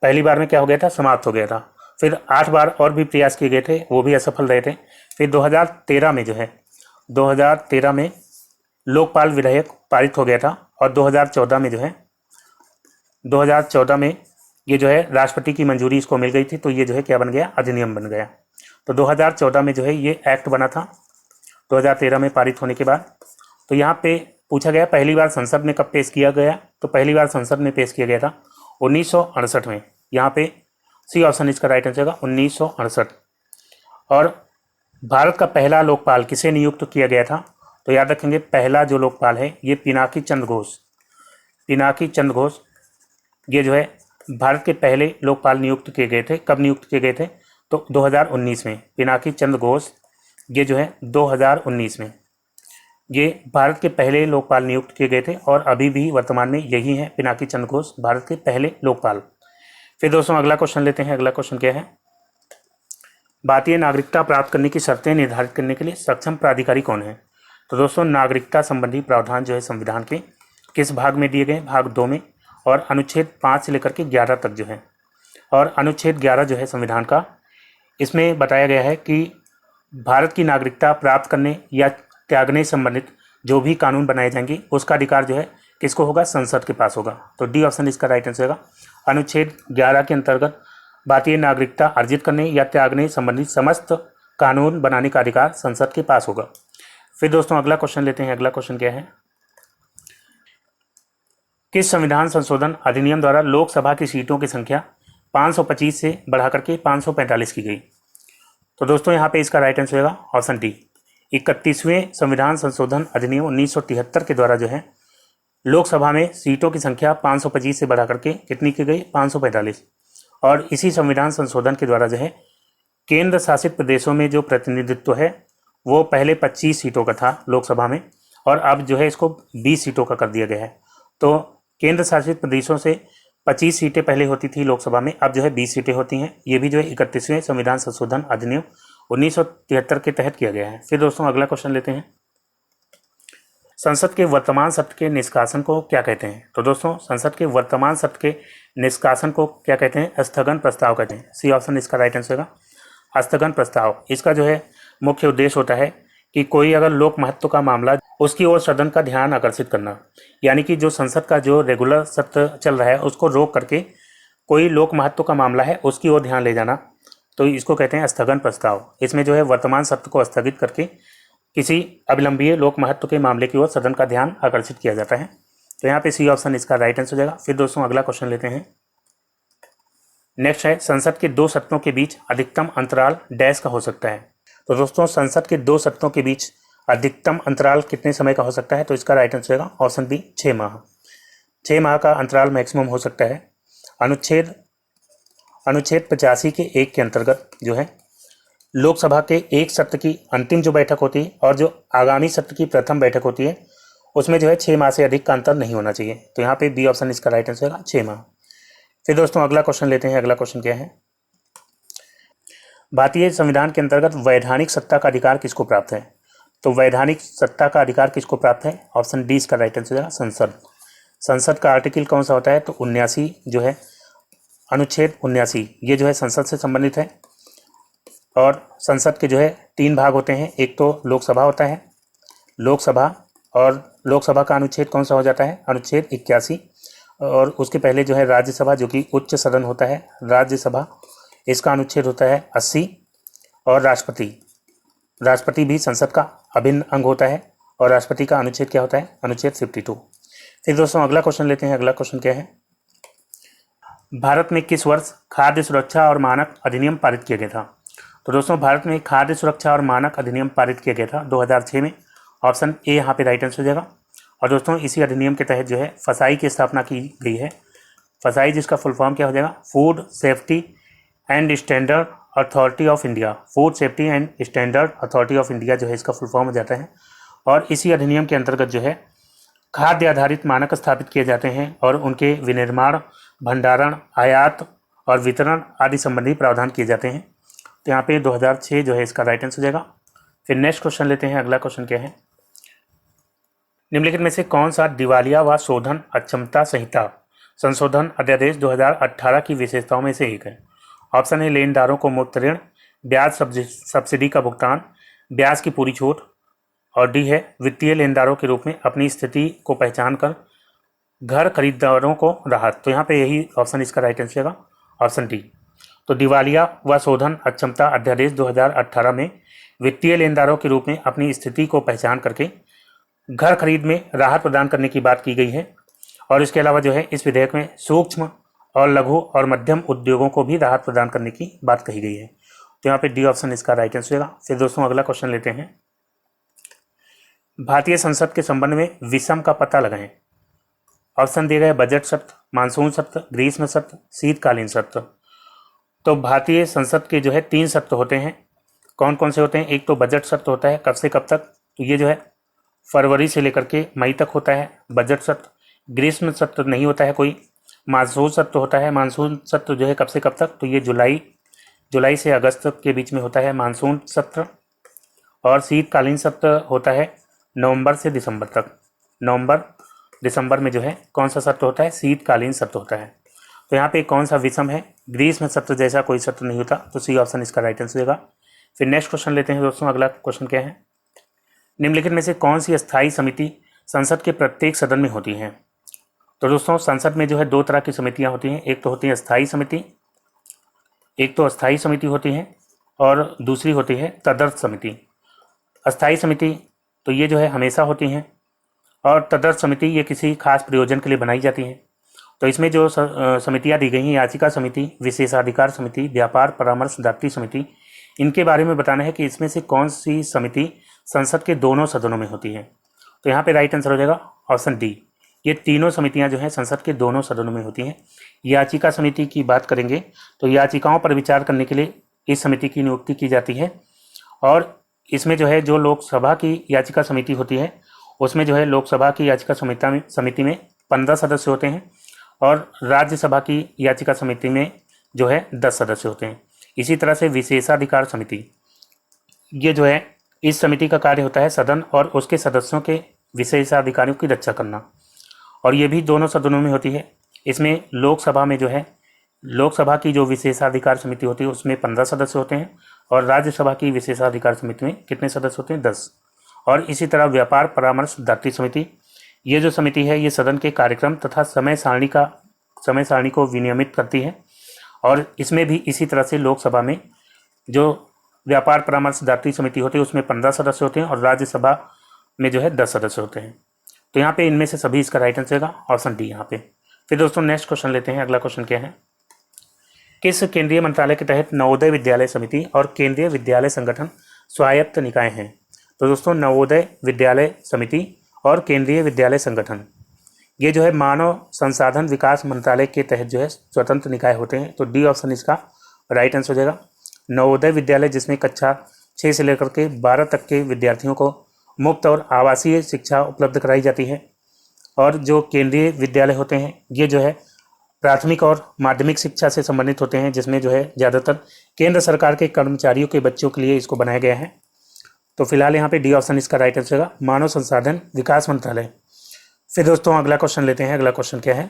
पहली बार में क्या हो गया था? समाप्त हो गया था। फिर 8 बार और भी प्रयास किए गए थे, वो भी असफल रहे थे। फिर 2013 में जो है 2013 में लोकपाल विधेयक पारित हो गया था और 2014 में जो है 2014 में ये जो है राष्ट्रपति की मंजूरी इसको मिल गई थी, तो ये जो है क्या बन गया? अधिनियम बन गया। तो 2014 में जो है ये एक्ट बना था 2013 में पारित होने के बाद। तो यहाँ पे पूछा गया पहली बार संसद में कब पेश किया गया? तो पहली बार संसद में पेश किया गया था 1968 में। यहाँ पे सी ऑप्शन इसका राइट आंसर होगा 1968। और भारत का पहला लोकपाल किसे नियुक्त किया गया था? तो याद रखेंगे पहला जो लोकपाल है ये पिनाकी चंद्र घोष ये जो है भारत के पहले लोकपाल नियुक्त किए गए थे। कब नियुक्त किए गए थे? तो 2019 में। पिनाकी चंद्र घोष ये जो है 2019 में ये भारत के पहले लोकपाल नियुक्त किए गए थे और अभी भी वर्तमान में यही हैं पिनाकी चंद्र घोष भारत के पहले लोकपाल। फिर दोस्तों अगला क्वेश्चन लेते हैं। अगला क्वेश्चन क्या है? भारतीय नागरिकता प्राप्त करने की शर्तें निर्धारित करने के लिए सक्षम प्राधिकारी कौन है? तो दोस्तों नागरिकता संबंधी प्रावधान जो है संविधान के किस भाग में दिए गए? भाग 2 में। और अनुच्छेद 5 से लेकर के 11 तक जो है, और अनुच्छेद 11 जो है संविधान का, इसमें बताया गया है कि भारत की नागरिकता प्राप्त करने या त्यागने संबंधित जो भी कानून बनाए जाएंगे उसका अधिकार जो है किसको होगा? संसद के पास होगा। तो डी ऑप्शन इसका राइट आंसर होगा। अनुच्छेद 11 के अंतर्गत भारतीय नागरिकता अर्जित करने या त्यागने संबंधित समस्त कानून बनाने का अधिकार संसद के पास होगा। फिर दोस्तों अगला क्वेश्चन लेते हैं। अगला क्वेश्चन क्या है? किस संविधान संशोधन अधिनियम द्वारा लोकसभा की सीटों की संख्या 525 से बढ़ाकर के 545 की गई? तो दोस्तों यहाँ पे इसका राइट आंसर होगा ऑप्शन डी। 31वें संविधान संशोधन अधिनियम 1973 के द्वारा जो है लोकसभा में सीटों की संख्या 525 से बढ़ाकर के कितनी की गई? 545। और इसी संविधान संशोधन के द्वारा जो है केंद्र शासित प्रदेशों में जो प्रतिनिधित्व है वो पहले 25 सीटों का था लोकसभा में, और अब जो है इसको 20 सीटों का कर दिया गया है। तो केंद्र शासित प्रदेशों से 25 सीटें पहले होती थी लोकसभा में, अब जो है 20 सीटें होती हैं। ये भी जो है 31वें संविधान संशोधन अधिनियम 1973 के तहत किया गया है। फिर दोस्तों अगला क्वेश्चन लेते हैं, संसद के वर्तमान सत्र के निष्कासन को क्या कहते हैं? तो दोस्तों संसद के वर्तमान सत्र के निष्कासन को क्या कहते हैं? स्थगन प्रस्ताव कहते हैं। सी ऑप्शन इसका राइट आंसर होगा, स्थगन प्रस्ताव। इसका जो है मुख्य उद्देश्य होता है कि कोई अगर लोक महत्व का मामला, उसकी ओर सदन का ध्यान आकर्षित करना, यानी कि जो संसद का जो रेगुलर सत्र चल रहा है उसको रोक करके कोई लोक महत्व का मामला है उसकी ओर ध्यान ले जाना, तो इसको कहते हैं स्थगन प्रस्ताव। इसमें जो है वर्तमान सत्र को स्थगित करके किसी अविलंबीय लोक महत्व के मामले की ओर सदन का ध्यान आकर्षित किया जाता है। तो यहाँ पे सी ऑप्शन इसका राइट आंसर हो जाएगा। फिर दोस्तों अगला क्वेश्चन लेते हैं, नेक्स्ट है, संसद के 2 सत्रों के बीच अधिकतम अंतराल डैश का हो सकता है? तो दोस्तों संसद के 2 सत्रों के बीच अधिकतम अंतराल कितने समय का हो सकता है? तो इसका राइट आंसर होगा ऑप्शन बी 6 माह। 6 माह का अंतराल मैक्सिमम हो सकता है। अनुच्छेद 85 के 1 के अंतर्गत जो है लोकसभा के एक सत्र की अंतिम जो बैठक होती है और जो आगामी सत्र की प्रथम बैठक होती है उसमें जो है 6 माह से अधिक का अंतर नहीं होना चाहिए। तो यहाँ पे बी ऑप्शन इसका राइट आंसर होगा 6 माह। फिर दोस्तों अगला क्वेश्चन लेते हैं। अगला क्वेश्चन क्या है, भारतीय संविधान के अंतर्गत वैधानिक सत्ता का अधिकार किसको प्राप्त है? तो वैधानिक सत्ता का अधिकार किसको प्राप्त है? ऑप्शन डी इसका राइट आंसर होगा संसद। संसद का आर्टिकल कौन सा होता है? तो 79 जो है, अनुच्छेद 79, ये जो है संसद से संबंधित है। और संसद के जो है 3 भाग होते हैं, एक तो लोकसभा होता है, लोकसभा, और लोकसभा का अनुच्छेद कौन सा हो जाता है? अनुच्छेद 81। और उसके पहले जो है राज्यसभा, जो कि उच्च सदन होता है, राज्यसभा, इसका अनुच्छेद होता है 80। और राष्ट्रपति भी संसद का अभिन्न अंग होता है, और राष्ट्रपति का अनुच्छेद क्या होता है? अनुच्छेद 52। फिर दोस्तों अगला क्वेश्चन लेते हैं। अगला क्वेश्चन क्या है, भारत में किस वर्ष खाद्य सुरक्षा और मानक अधिनियम पारित किया गया था? तो दोस्तों भारत में खाद्य सुरक्षा और मानक अधिनियम पारित किया गया था 2006 में। ऑप्शन ए यहाँ पे राइट आंसर हो जाएगा। और दोस्तों इसी अधिनियम के तहत जो है फसाई की स्थापना की गई है। फसाई जिसका फुल फॉर्म क्या हो जाएगा? Food safety and standard authority of India. Food safety and standard authority of India जो है इसका फुल फॉर्म हो जाता है। और इसी अधिनियम के अंतर्गत जो है खाद्य आधारित मानक स्थापित किए जाते हैं और उनके विनिर्माण, भंडारण, आयात और वितरण आदि संबंधी प्रावधान किए जाते हैं। तो यहाँ पे 2006 जो है इसका राइट आंसर हो जाएगा। फिर नेक्स्ट क्वेश्चन लेते हैं। अगला क्वेश्चन क्या है, निम्नलिखित में से कौन सा दिवालिया व शोधन अक्षमता संहिता संशोधन अध्यादेश 2018 की विशेषताओं में से एक है? ऑप्शन ए लेनदारों को मुफ्त ऋण, ब्याज सब्सिडी का भुगतान, ब्याज की पूरी छूट, और डी है वित्तीय लेनदारों के रूप में अपनी स्थिति को पहचान कर घर खरीदारों को राहत। तो यहाँ पे यही ऑप्शन इसका राइट आंसर होगा, ऑप्शन डी। तो दिवालिया व शोधन अक्षमता अध्यादेश 2018 में वित्तीय लेनदारों के रूप में अपनी स्थिति को पहचान करके घर खरीद में राहत प्रदान करने की बात की गई है। और इसके अलावा जो है इस विधेयक में सूक्ष्म और लघु और मध्यम उद्योगों को भी राहत प्रदान करने की बात कही गई है। तो यहाँ पे डी ऑप्शन इसका राइट आंसर होगा। फिर दोस्तों अगला क्वेश्चन लेते हैं, भारतीय संसद के संबंध में विषम का पता लगाएं। ऑप्शन दिए गए बजट सत्र, मानसून सत्र, ग्रीष्म सत्र, शीतकालीन सत्र। तो भारतीय संसद के जो है 3 सत्र होते हैं। कौन कौन से होते हैं? एक तो बजट सत्र होता है, कब से कब तक? तो ये जो है फरवरी से लेकर के मई तक होता है बजट सत्र। ग्रीष्म सत्र नहीं होता है कोई। मानसून सत्र होता है, मानसून सत्र जो है कब से कब तक? तो ये जुलाई से अगस्त के बीच में होता है मानसून सत्र। और शीतकालीन सत्र होता है नवंबर से दिसंबर तक। नवंबर दिसंबर में जो है कौन सा सत्र होता है? शीतकालीन सत्र होता है। तो यहाँ पे कौन सा विषम है? ग्रीष्म सत्र जैसा कोई सत्र नहीं होता। तो सी ऑप्शन इसका राइट आंसर देगा। फिर नेक्स्ट क्वेश्चन लेते हैं दोस्तों। अगला क्वेश्चन क्या है, निम्नलिखित में से कौन सी अस्थायी समिति संसद के प्रत्येक सदन में होती है? तो दोस्तों संसद में जो है 2 तरह की समितियां होती हैं। एक तो होती है अस्थायी समिति, एक तो अस्थायी समिति होती है और दूसरी होती है तदर्थ समिति। अस्थायी समिति तो ये जो है हमेशा होती हैं, और तदर्थ समिति ये किसी खास प्रयोजन के लिए बनाई जाती हैं। तो इसमें जो समितियां दी गई हैं, याचिका समिति, विशेषाधिकार समिति, व्यापार परामर्शदात्री समिति, इनके बारे में बताना है कि इसमें से कौन सी समिति संसद के दोनों सदनों में होती है। तो यहाँ पे राइट आंसर हो जाएगा ऑप्शन डी। ये तीनों समितियां जो हैं संसद के दोनों सदनों में होती हैं। याचिका समिति की बात करेंगे तो याचिकाओं पर विचार करने के लिए इस समिति की नियुक्ति की जाती है। और इसमें जो है जो लोकसभा की याचिका समिति होती है उसमें जो है लोकसभा की याचिका समिति में 15 सदस्य होते हैं, और राज्यसभा की याचिका समिति में जो है 10 सदस्य होते हैं। इसी तरह से विशेषाधिकार समिति, ये जो है इस समिति का कार्य होता है सदन और उसके सदस्यों के विशेषाधिकारों की रक्षा करना, और ये भी दोनों सदनों में होती है। इसमें लोकसभा में जो है लोकसभा की जो विशेषाधिकार समिति होती है उसमें 15 सदस्य होते हैं, और राज्यसभा की विशेषाधिकार समिति में कितने सदस्य होते हैं? 10। और इसी तरह व्यापार परामर्शदात्री समिति, ये जो समिति है ये सदन के कार्यक्रम तथा समय सारणी को विनियमित करती है, और इसमें भी इसी तरह से लोकसभा में जो व्यापार परामर्शदात्री समिति होती है उसमें 15 सदस्य होते हैं, और राज्यसभा में जो है 10 सदस्य होते हैं। तो यहाँ पे इनमें से सभी इसका राइट आंसर होगा ऑप्शन डी यहाँ पे। फिर दोस्तों नेक्स्ट क्वेश्चन लेते हैं। अगला क्वेश्चन क्या है? किस केंद्रीय मंत्रालय के तहत नवोदय विद्यालय समिति और केंद्रीय विद्यालय संगठन स्वायत्त निकाय हैं? तो दोस्तों नवोदय विद्यालय समिति और केंद्रीय विद्यालय संगठन, ये जो है मानव संसाधन विकास मंत्रालय के तहत जो है स्वतंत्र निकाय होते हैं। तो डी ऑप्शन इसका राइट आंसर हो जाएगा। नवोदय विद्यालय जिसमें कक्षा 6 से लेकर के 12 तक के विद्यार्थियों को मुफ्त और आवासीय शिक्षा उपलब्ध कराई जाती है, और जो केंद्रीय विद्यालय होते हैं ये जो है प्राथमिक और माध्यमिक शिक्षा से संबंधित होते हैं, जिसमें जो है ज़्यादातर केंद्र सरकार के कर्मचारियों के बच्चों के लिए इसको बनाया गया है। तो फिलहाल यहाँ पे डी ऑप्शन इसका राइट आंसर होगा, मानव संसाधन विकास मंत्रालय। फिर दोस्तों अगला क्वेश्चन लेते हैं। अगला क्वेश्चन क्या है?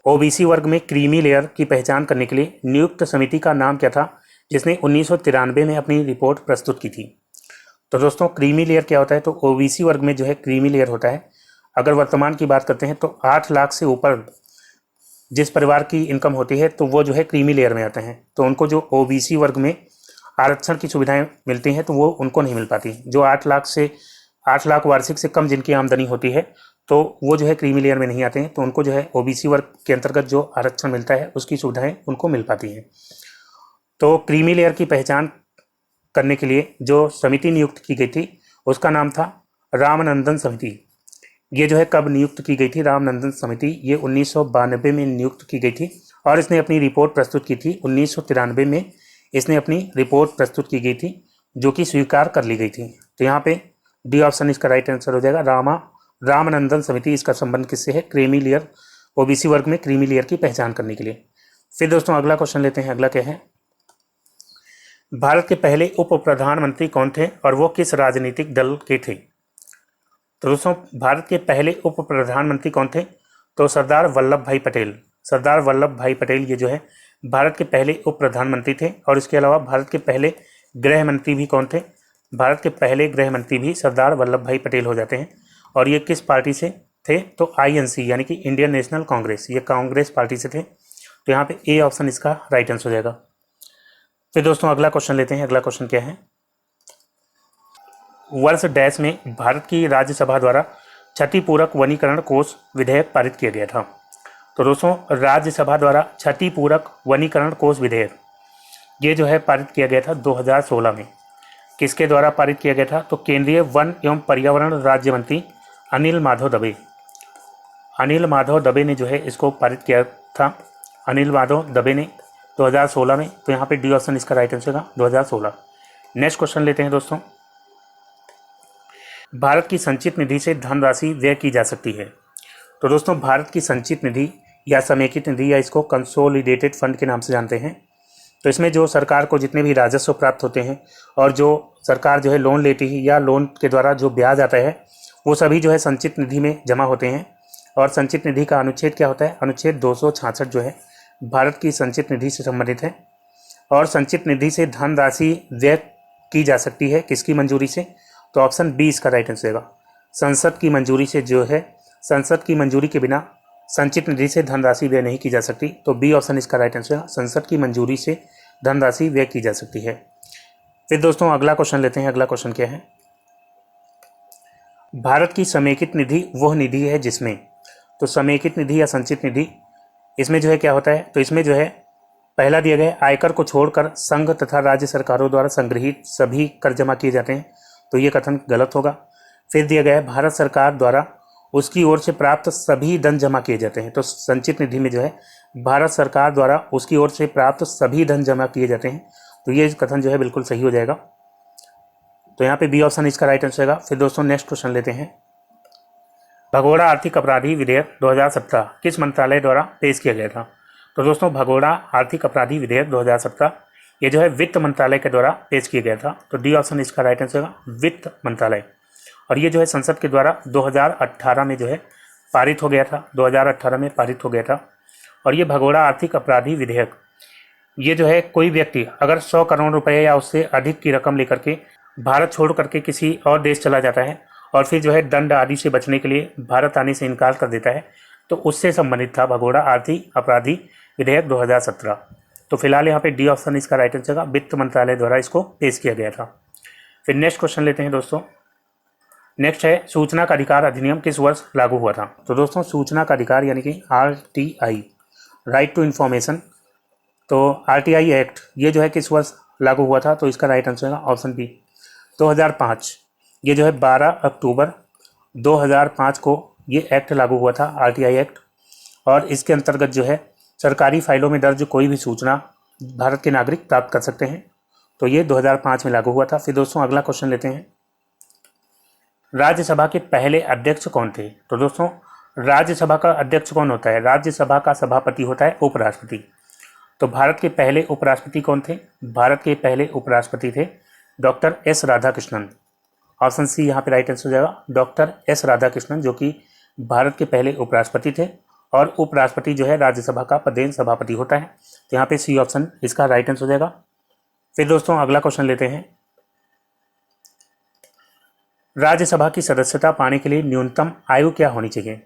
ओबीसी वर्ग में क्रीमी लेयर की पहचान करने के लिए नियुक्त समिति का नाम क्या था जिसने 1993 में अपनी रिपोर्ट प्रस्तुत की थी? तो दोस्तों क्रीमी लेयर क्या होता है? तो ओबीसी वर्ग में जो है क्रीमी लेयर होता है। अगर वर्तमान की बात करते हैं तो 8 लाख से ऊपर जिस परिवार की इनकम होती है तो वो जो है क्रीमी लेयर में आते हैं। तो उनको जो ओबीसी वर्ग में आरक्षण की सुविधाएं मिलती हैं तो वो उनको नहीं मिल पाती। जो 8 लाख वार्षिक से कम जिनकी आमदनी होती है तो वो जो है क्रीमी लेयर में नहीं आते हैं। तो उनको जो है ओबीसी वर्ग के अंतर्गत जो आरक्षण मिलता है उसकी सुविधाएं उनको मिल पाती हैं। तो क्रीमी लेयर की पहचान करने के लिए जो समिति नियुक्त की गई थी उसका नाम था रामनंदन समिति। ये जो है कब नियुक्त की गई थी? रामनंदन समिति ये 1992 में नियुक्त की गई थी, और इसने अपनी रिपोर्ट प्रस्तुत की थी 1993 में। इसने अपनी रिपोर्ट प्रस्तुत की गई थी जो कि स्वीकार कर ली गई थी। तो यहाँ पे डी ऑप्शन इसका राइट आंसर हो जाएगा। रामनंदन समिति, इसका संबंध किससे है? क्रीमी लेयर, ओबीसी वर्ग में क्रीमी लेयर की पहचान करने के लिए। फिर दोस्तों अगला क्वेश्चन लेते हैं। अगला क्या है? भारत के पहले उप प्रधानमंत्री कौन थे और वो किस राजनीतिक दल के थे? तो दोस्तों भारत के पहले उप प्रधानमंत्री कौन थे? तो सरदार वल्लभ भाई पटेल। सरदार वल्लभ भाई पटेल ये जो है भारत के पहले उप प्रधानमंत्री थे। और इसके अलावा भारत के पहले गृह मंत्री भी कौन थे? भारत के पहले गृह मंत्री भी सरदार वल्लभ भाई पटेल हो जाते हैं। और ये किस पार्टी से थे? तो आईएनसी यानी कि इंडियन नेशनल कांग्रेस, ये कांग्रेस पार्टी से थे। तो यहाँ पे ए ऑप्शन इसका राइट आंसर हो जाएगा। फिर दोस्तों अगला क्वेश्चन लेते हैं। अगला क्वेश्चन क्या है? वर्ष डैश में भारत की राज्यसभा द्वारा क्षतिपूरक वनीकरण कोष विधेयक पारित किया गया था। तो दोस्तों राज्यसभा द्वारा क्षतिपूरक वनीकरण कोष विधेयक ये जो है पारित किया गया था 2016 में। किसके द्वारा पारित किया गया था? तो केंद्रीय वन एवं पर्यावरण राज्य मंत्री अनिल माधव दबे ने जो है इसको पारित किया था। अनिल माधव दबे ने 2016 में। तो यहाँ पे डी ऑप्शन इसका राइट आंसर होगा 2016। नेक्स्ट क्वेश्चन लेते हैं दोस्तों। भारत की संचित निधि से धनराशि व्यय की जा सकती है। तो दोस्तों भारत की संचित निधि या समेकित निधि या इसको कंसोलिडेटेड फंड के नाम से जानते हैं। तो इसमें जो सरकार को जितने भी राजस्व प्राप्त होते हैं और जो सरकार जो है लोन लेती है या लोन के द्वारा जो ब्याज आता है वो सभी जो है संचित निधि में जमा होते हैं। और संचित निधि का अनुच्छेद क्या होता है? अनुच्छेद 266 जो है भारत की संचित निधि से संबंधित है। और संचित निधि से धनराशि व्यय की जा सकती है किसकी मंजूरी से? तो ऑप्शन बी इसका राइट आंसर होगा। संसद की मंजूरी से जो है, संसद की मंजूरी के बिना संचित निधि से धनराशि व्यय नहीं की जा सकती। तो बी ऑप्शन इसका राइट आंसर है, संसद की मंजूरी से धनराशि व्यय की जा सकती है। फिर दोस्तों अगला क्वेश्चन लेते हैं। अगला क्वेश्चन क्या है? भारत की समेकित निधि वह निधि है जिसमें, तो समेकित निधि या संचित निधि इसमें जो है क्या होता है? तो इसमें जो है पहला दिया गया आयकर को छोड़कर संघ तथा राज्य सरकारों द्वारा संग्रहित सभी कर जमा किए जाते हैं। तो ये कथन गलत होगा। फिर दिया गया है भारत सरकार द्वारा उसकी ओर से प्राप्त सभी धन जमा किए जाते हैं। तो संचित निधि में जो है भारत सरकार द्वारा उसकी ओर से प्राप्त सभी धन जमा किए जाते हैं। तो ये कथन जो है बिल्कुल सही हो जाएगा। तो यहाँ पे बी ऑप्शन इसका राइट आंसर होगा। फिर दोस्तों नेक्स्ट क्वेश्चन लेते हैं। भगोड़ा आर्थिक अपराधी विधेयक 2017 किस मंत्रालय द्वारा पेश किया गया था? तो दोस्तों भगोड़ा आर्थिक अपराधी विधेयक 2017 ये जो है वित्त मंत्रालय के द्वारा पेश किया गया था। तो डी ऑप्शन इसका राइट आंसर होगा वित्त मंत्रालय। और ये जो है संसद के द्वारा 2018 में जो है पारित हो गया था, 2018 में पारित हो गया था। और ये भगोड़ा आर्थिक अपराधी विधेयक ये जो है कोई व्यक्ति अगर 100 करोड़ रुपए या उससे अधिक की रकम लेकर के भारत छोड़ करके किसी और देश चला जाता है और फिर जो है दंड आदि से बचने के लिए भारत आने से इनकार कर देता है, तो उससे संबंधित था भगोड़ा आर्थिक अपराधी विधेयक 2017। तो फिलहाल यहाँ पे डी ऑप्शन इसका राइट आंसर का वित्त मंत्रालय द्वारा इसको पेश किया गया था। फिर नेक्स्ट क्वेश्चन लेते हैं दोस्तों। नेक्स्ट है सूचना का अधिकार अधिनियम किस वर्ष लागू हुआ था? तो दोस्तों सूचना का अधिकार यानी कि RTI राइट टू इन्फॉर्मेशन, तो RTI एक्ट ये जो है किस वर्ष लागू हुआ था? तो इसका राइट आंसर है ऑप्शन बी 2005। ये जो है 12 अक्टूबर 2005 को ये एक्ट लागू हुआ था, RTI एक्ट। और इसके अंतर्गत जो है सरकारी फाइलों में दर्ज कोई भी सूचना भारत के नागरिक प्राप्त कर सकते हैं। तो ये 2005 में लागू हुआ था। फिर दोस्तों अगला क्वेश्चन लेते हैं। राज्यसभा के पहले अध्यक्ष कौन थे? तो दोस्तों राज्यसभा का अध्यक्ष कौन होता है? राज्यसभा का सभापति होता है उपराष्ट्रपति। तो भारत के पहले उपराष्ट्रपति कौन थे? भारत के पहले उपराष्ट्रपति थे doctor S Radhakrishnan. Option C यहाँ पे राइट आंसर हो जाएगा डॉक्टर एस राधाकृष्णन, जो कि भारत के पहले उपराष्ट्रपति थे। और उपराष्ट्रपति जो है राज्यसभा का पदेन सभापति होता है। तो यहाँ पे सी ऑप्शन इसका राइट आंसर हो जाएगा। फिर दोस्तों अगला क्वेश्चन लेते हैं। राज्यसभा की सदस्यता पाने के लिए न्यूनतम आयु क्या होनी चाहिए?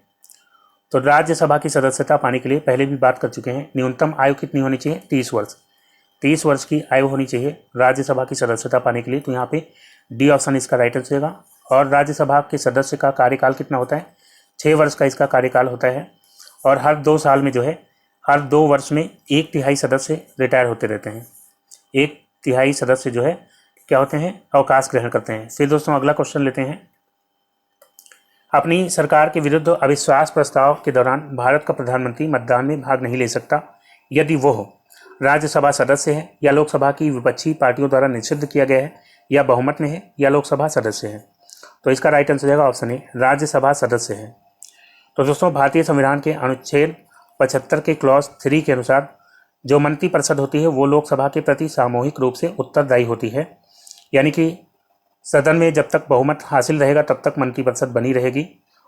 तो राज्यसभा की सदस्यता पाने के लिए पहले भी बात कर चुके हैं, न्यूनतम आयु कितनी होनी चाहिए? 30 वर्ष। 30 वर्ष की आयु होनी चाहिए राज्यसभा की सदस्यता पाने के लिए। तो यहाँ पे डी ऑप्शन इसका राइट आंसर होगा। और राज्यसभा के सदस्य का कार्यकाल कितना होता है? 6 वर्ष का इसका कार्यकाल होता है। और हर 2 साल में जो है हर 2 वर्ष में 1/3 सदस्य रिटायर होते रहते हैं। 1/3 सदस्य जो है क्या होते हैं? अवकाश ग्रहण करते हैं। फिर दोस्तों अगला क्वेश्चन लेते हैं। अपनी सरकार के विरुद्ध अविश्वास प्रस्ताव के दौरान भारत का प्रधानमंत्री मतदान में भाग नहीं ले सकता यदि वो राज्यसभा सदस्य है, या लोकसभा की विपक्षी पार्टियों द्वारा निषिद्ध किया गया है, या बहुमत में है, या लोकसभा सदस्य है। तो इसका राइट आंसर जाएगा ऑप्शन ए राज्यसभा सदस्य है। तो दोस्तों भारतीय संविधान के अनुच्छेद 75 के क्लॉज 3 के अनुसार जो मंत्रिपरिषद होती है वो लोकसभा के प्रति सामूहिक रूप से उत्तरदायी होती है। यानी कि सदन में जब तक बहुमत हासिल रहेगा तब तक मंत्रिपरिषद बनी रहेगी।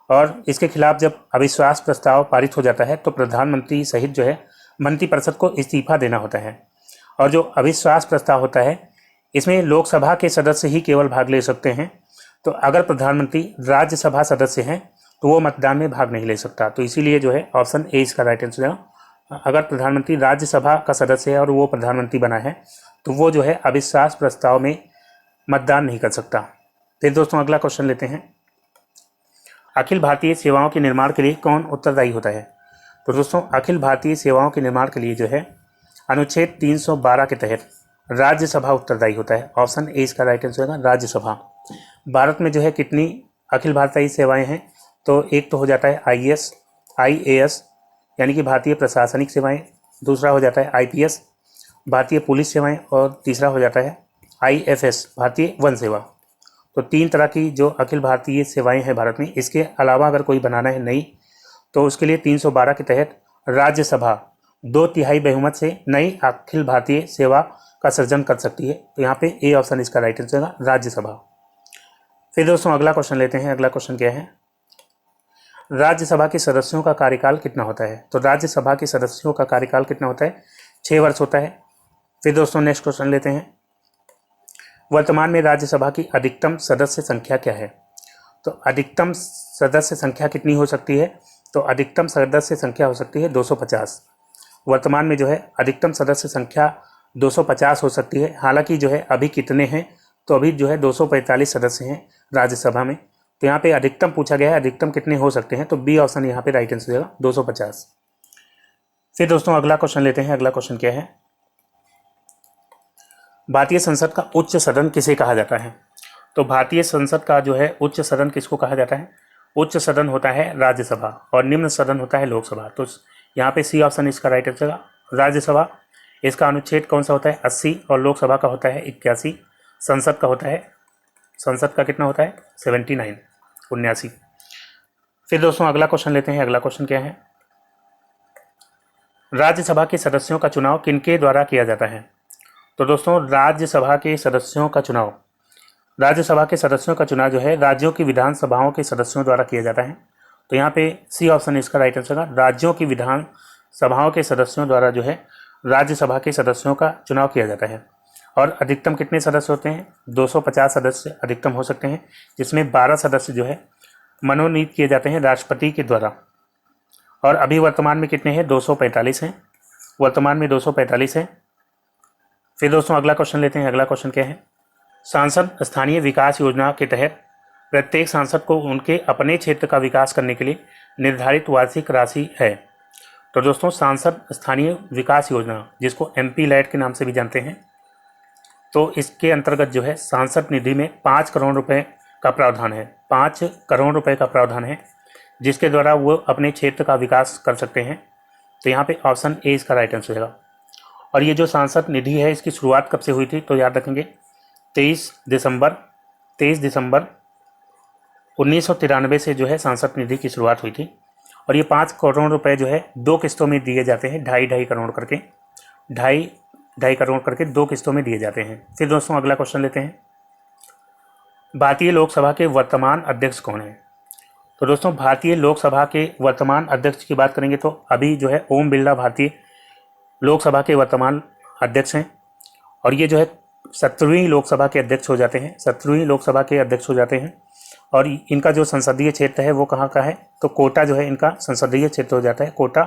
और इसके खिलाफ जब अविश्वास प्रस्ताव पारित हो जाता है तो प्रधानमंत्री सहित जो है मंत्रिपरिषद को इस्तीफा देना होता है। और जो अविश्वास प्रस्ताव होता है इसमें लोकसभा के सदस्य ही केवल भाग ले सकते हैं। तो अगर प्रधानमंत्री राज्यसभा सदस्य हैं तो वो मतदान में भाग नहीं ले सकता। तो इसीलिए जो है ऑप्शन ए इसका राइट आंसर है। अगर प्रधानमंत्री राज्यसभा का सदस्य है और वो प्रधानमंत्री बना है तो वो जो है अविश्वास प्रस्ताव में मतदान नहीं कर सकता। फिर दोस्तों अगला क्वेश्चन लेते हैं। अखिल भारतीय सेवाओं के निर्माण के लिए कौन उत्तरदायी होता है? तो दोस्तों अखिल भारतीय सेवाओं के निर्माण के लिए जो है अनुच्छेद 312 के तहत राज्यसभा उत्तरदायी होता है। ऑप्शन ए इसका राइट आंसर होगा राज्यसभा। भारत में जो है कितनी अखिल भारतीय सेवाएं हैं? तो एक तो हो जाता है IAS IAS यानी कि भारतीय प्रशासनिक सेवाएं, दूसरा हो जाता है IPS भारतीय पुलिस सेवाएं, और तीसरा हो जाता है IFS भारतीय वन सेवा। तो 3 तरह की जो अखिल भारतीय सेवाएं हैं भारत में। इसके अलावा अगर कोई बनाना है नई तो उसके लिए 312 के तहत राज्यसभा 2/3 बहुमत से नई अखिल भारतीय सेवा का सृजन कर सकती है। तो यहाँ पे ए ऑप्शन इसका राइट आंसर होगा राज्यसभा। फिर दोस्तों अगला क्वेश्चन लेते हैं। अगला क्वेश्चन क्या है? राज्यसभा के सदस्यों का कार्यकाल कितना होता है? तो राज्यसभा के सदस्यों का कार्यकाल कितना होता है? 6 वर्ष होता है। फिर दोस्तों नेक्स्ट क्वेश्चन लेते हैं। वर्तमान में राज्यसभा की अधिकतम सदस्य संख्या क्या है? तो अधिकतम सदस्य संख्या कितनी हो सकती है? तो अधिकतम सदस्य संख्या हो सकती है 250। वर्तमान में जो है अधिकतम सदस्य संख्या 250 हो सकती है। हालांकि जो है अभी कितने हैं? तो अभी जो है 245 सदस्य हैं राज्यसभा में। तो यहाँ पे अधिकतम पूछा गया है, अधिकतम कितने हो सकते हैं? तो बी ऑप्शन यहाँ पे राइट आंसर होगा 250। फिर दोस्तों अगला क्वेश्चन लेते हैं। अगला क्वेश्चन क्या है? भारतीय संसद का उच्च सदन किसे कहा जाता है? तो भारतीय संसद का जो है उच्च सदन किसको कहा जाता है? उच्च सदन होता है राज्यसभा और निम्न सदन होता है लोकसभा। तो यहाँ पे सी ऑप्शन इसका राइट आंसर होगा राज्यसभा। इसका अनुच्छेद कौन सा होता है? 80 और लोकसभा का होता है 81। संसद का होता है, संसद का कितना होता है? 79 79। फिर दोस्तों अगला क्वेश्चन लेते हैं। अगला क्वेश्चन क्या है, राज्यसभा के सदस्यों का चुनाव किनके द्वारा किया जाता है। तो दोस्तों राज्यसभा के सदस्यों का चुनाव, राज्यसभा के सदस्यों का चुनाव जो है राज्यों की विधानसभाओं के सदस्यों द्वारा किया जाता है। तो यहाँ पे सी ऑप्शन इसका राइट आंसर होगा, राज्यों की विधान सभाओं के सदस्यों द्वारा जो है राज्यसभा के सदस्यों का चुनाव किया जाता है। और अधिकतम कितने सदस्य होते हैं, 250 सदस्य अधिकतम हो सकते हैं, जिसमें 12 सदस्य जो है मनोनीत किए जाते हैं राष्ट्रपति के द्वारा। और अभी वर्तमान में कितने हैं, 245 हैं, वर्तमान में 245 हैं। फिर दोस्तों अगला क्वेश्चन लेते हैं। अगला क्वेश्चन क्या है, सांसद स्थानीय विकास योजना के तहत प्रत्येक सांसद को उनके अपने क्षेत्र का विकास करने के लिए निर्धारित वार्षिक राशि है। तो दोस्तों सांसद स्थानीय विकास योजना, जिसको MP लैड के नाम से भी जानते हैं, तो इसके अंतर्गत जो है सांसद निधि में 5 करोड़ रुपए का प्रावधान है, 5 करोड़ रुपए का प्रावधान है, जिसके द्वारा वो अपने क्षेत्र का विकास कर सकते हैं। तो यहाँ पे ऑप्शन ए इसका राइट आंसर होगा। और ये जो सांसद निधि है इसकी शुरुआत कब से हुई थी, तो याद रखेंगे 23 दिसंबर 1993 से जो है सांसद निधि की शुरुआत हुई थी। और ये 5 करोड़ रुपए जो है 2 किस्तों में दिए जाते हैं, ढाई करोड़ करके, ढाई करोड़ करके 2 किस्तों में दिए जाते हैं। फिर दोस्तों अगला क्वेश्चन लेते हैं, भारतीय लोकसभा के वर्तमान अध्यक्ष कौन है। तो दोस्तों भारतीय लोकसभा के वर्तमान अध्यक्ष की बात करेंगे तो अभी जो है ओम बिरला भारतीय लोकसभा के वर्तमान अध्यक्ष हैं। और ये जो है 17वीं लोकसभा के अध्यक्ष हो जाते हैं, 17वीं लोकसभा के अध्यक्ष हो जाते हैं। और इनका जो संसदीय क्षेत्र है वो कहाँ का है, तो कोटा जो है इनका संसदीय क्षेत्र हो जाता है, कोटा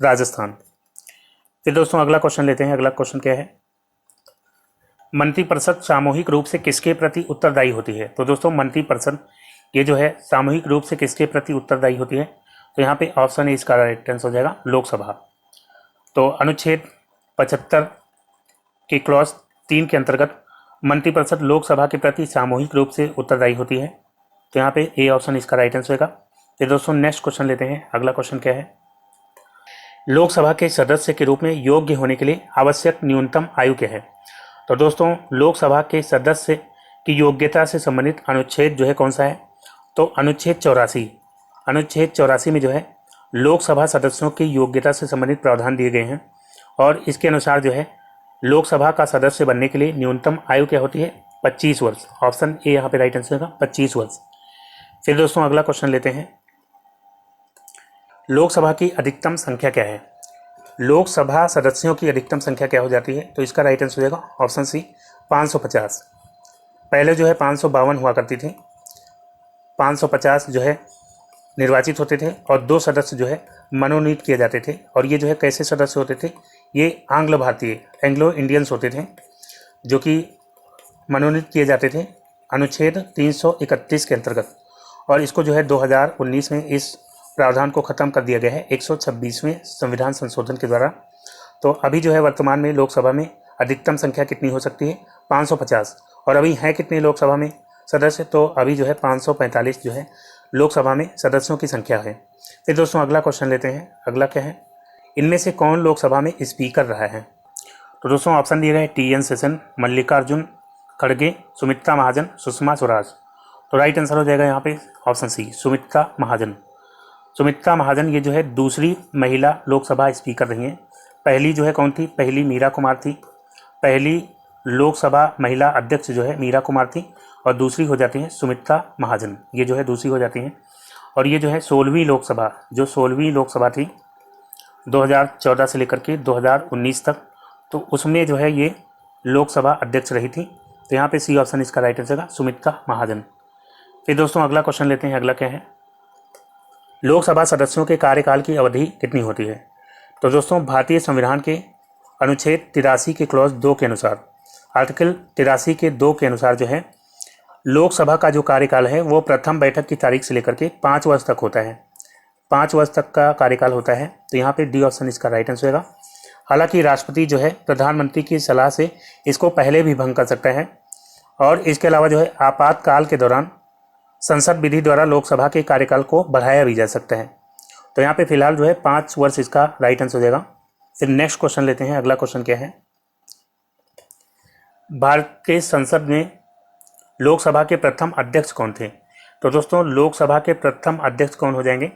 राजस्थान। फिर दोस्तों अगला क्वेश्चन लेते हैं। अगला क्वेश्चन क्या है, मंत्रिपरिषद सामूहिक रूप से किसके प्रति उत्तरदायी होती है। तो दोस्तों मंत्रिपरिषद ये जो है सामूहिक रूप से किसके प्रति उत्तरदायी होती है, तो यहाँ पे ऑप्शन ए इसका राइट आंसर हो जाएगा, लोकसभा। तो अनुच्छेद 75 के क्लॉज 3 के अंतर्गत मंत्रिपरिषद लोकसभा के प्रति सामूहिक रूप से उत्तरदायी होती है। तो यहाँ पे ए ऑप्शन इसका राइट आंसर होगा। फिर दोस्तों नेक्स्ट क्वेश्चन लेते हैं। अगला क्वेश्चन क्या है, लोकसभा के सदस्य के रूप में योग्य होने के लिए आवश्यक न्यूनतम आयु क्या है। तो दोस्तों लोकसभा के सदस्य की योग्यता से संबंधित अनुच्छेद जो है कौन सा है, तो अनुच्छेद 84 में जो है लोकसभा सदस्यों की योग्यता से संबंधित प्रावधान दिए गए हैं। और इसके अनुसार जो है लोकसभा का सदस्य बनने के लिए न्यूनतम आयु क्या होती है, 25 वर्ष। ऑप्शन ए यहाँ पे राइट आंसर होगा, 25 वर्ष। फिर दोस्तों अगला क्वेश्चन लेते हैं, लोकसभा की अधिकतम संख्या क्या है। लोकसभा सदस्यों की अधिकतम संख्या क्या हो जाती है, तो इसका राइट आंसर हो जाएगा ऑप्शन सी, 550। पहले जो है 552 हुआ करती थी, 550 जो है निर्वाचित होते थे और 2 सदस्य जो है मनोनीत किए जाते थे। और ये जो है कैसे सदस्य होते थे, ये आंग्ल भारतीय एंग्लो इंडियंस होते थे जो कि मनोनीत किए जाते थे अनुच्छेद 331 के अंतर्गत। और इसको जो है 2019 में इस प्रावधान को ख़त्म कर दिया गया है 126वें संविधान संशोधन के द्वारा। तो अभी जो है वर्तमान में लोकसभा में अधिकतम संख्या कितनी हो सकती है, 550। और अभी हैं कितने लोकसभा में सदस्य, तो अभी जो है 545 जो है लोकसभा में सदस्यों की संख्या है। फिर दोस्तों अगला क्वेश्चन लेते हैं। अगला क्या है, इनमें से कौन लोकसभा में स्पीकर रहा है। तो दोस्तों ऑप्शन दिए गए TN सेशन, मल्लिकार्जुन खड़गे, सुमित्रा महाजन, सुषमा स्वराज। तो राइट आंसर हो जाएगा यहाँ पे ऑप्शन सी, सुमित्रा महाजन। सुमित्रा महाजन ये जो है दूसरी महिला लोकसभा स्पीकर रही हैं। पहली जो है कौन थी, पहली मीरा कुमार थी, पहली लोकसभा महिला अध्यक्ष जो है मीरा कुमार थी। और दूसरी हो जाती हैं सुमित्रा महाजन, ये जो है दूसरी हो जाती हैं। और ये जो है 16वीं लोकसभा, जो 16वीं लोकसभा थी 2014 से लेकर के 2019 तक, तो उसमें जो है ये लोकसभा अध्यक्ष रही थी। तो यहाँ पे सी ऑप्शन इसका राइट आंसर है, सुमित्रा महाजन। फिर दोस्तों अगला क्वेश्चन लेते हैं। अगला क्या है, लोकसभा सदस्यों के कार्यकाल की अवधि कितनी होती है। तो दोस्तों भारतीय संविधान के अनुच्छेद 83 के क्लॉज 2 के अनुसार, आर्टिकल 83 के 2 के अनुसार जो है लोकसभा का जो कार्यकाल है वो प्रथम बैठक की तारीख से लेकर के 5 वर्ष तक होता है, 5 वर्ष तक का कार्यकाल होता है। तो यहाँ पे डी ऑप्शन इसका राइट आंसर होगा। हालांकि राष्ट्रपति जो है प्रधानमंत्री की सलाह से इसको पहले भी भंग कर सकता है। और इसके अलावा जो है आपातकाल के दौरान संसद विधि द्वारा लोकसभा के कार्यकाल को बढ़ाया भी जा सकता है। तो यहाँ पे फिलहाल जो है 5 वर्ष इसका राइट आंसर हो जाएगा। फिर नेक्स्ट क्वेश्चन लेते हैं। अगला क्वेश्चन क्या है, भारत के संसद में लोकसभा के प्रथम अध्यक्ष कौन थे। तो दोस्तों लोकसभा के प्रथम अध्यक्ष कौन हो जाएंगे?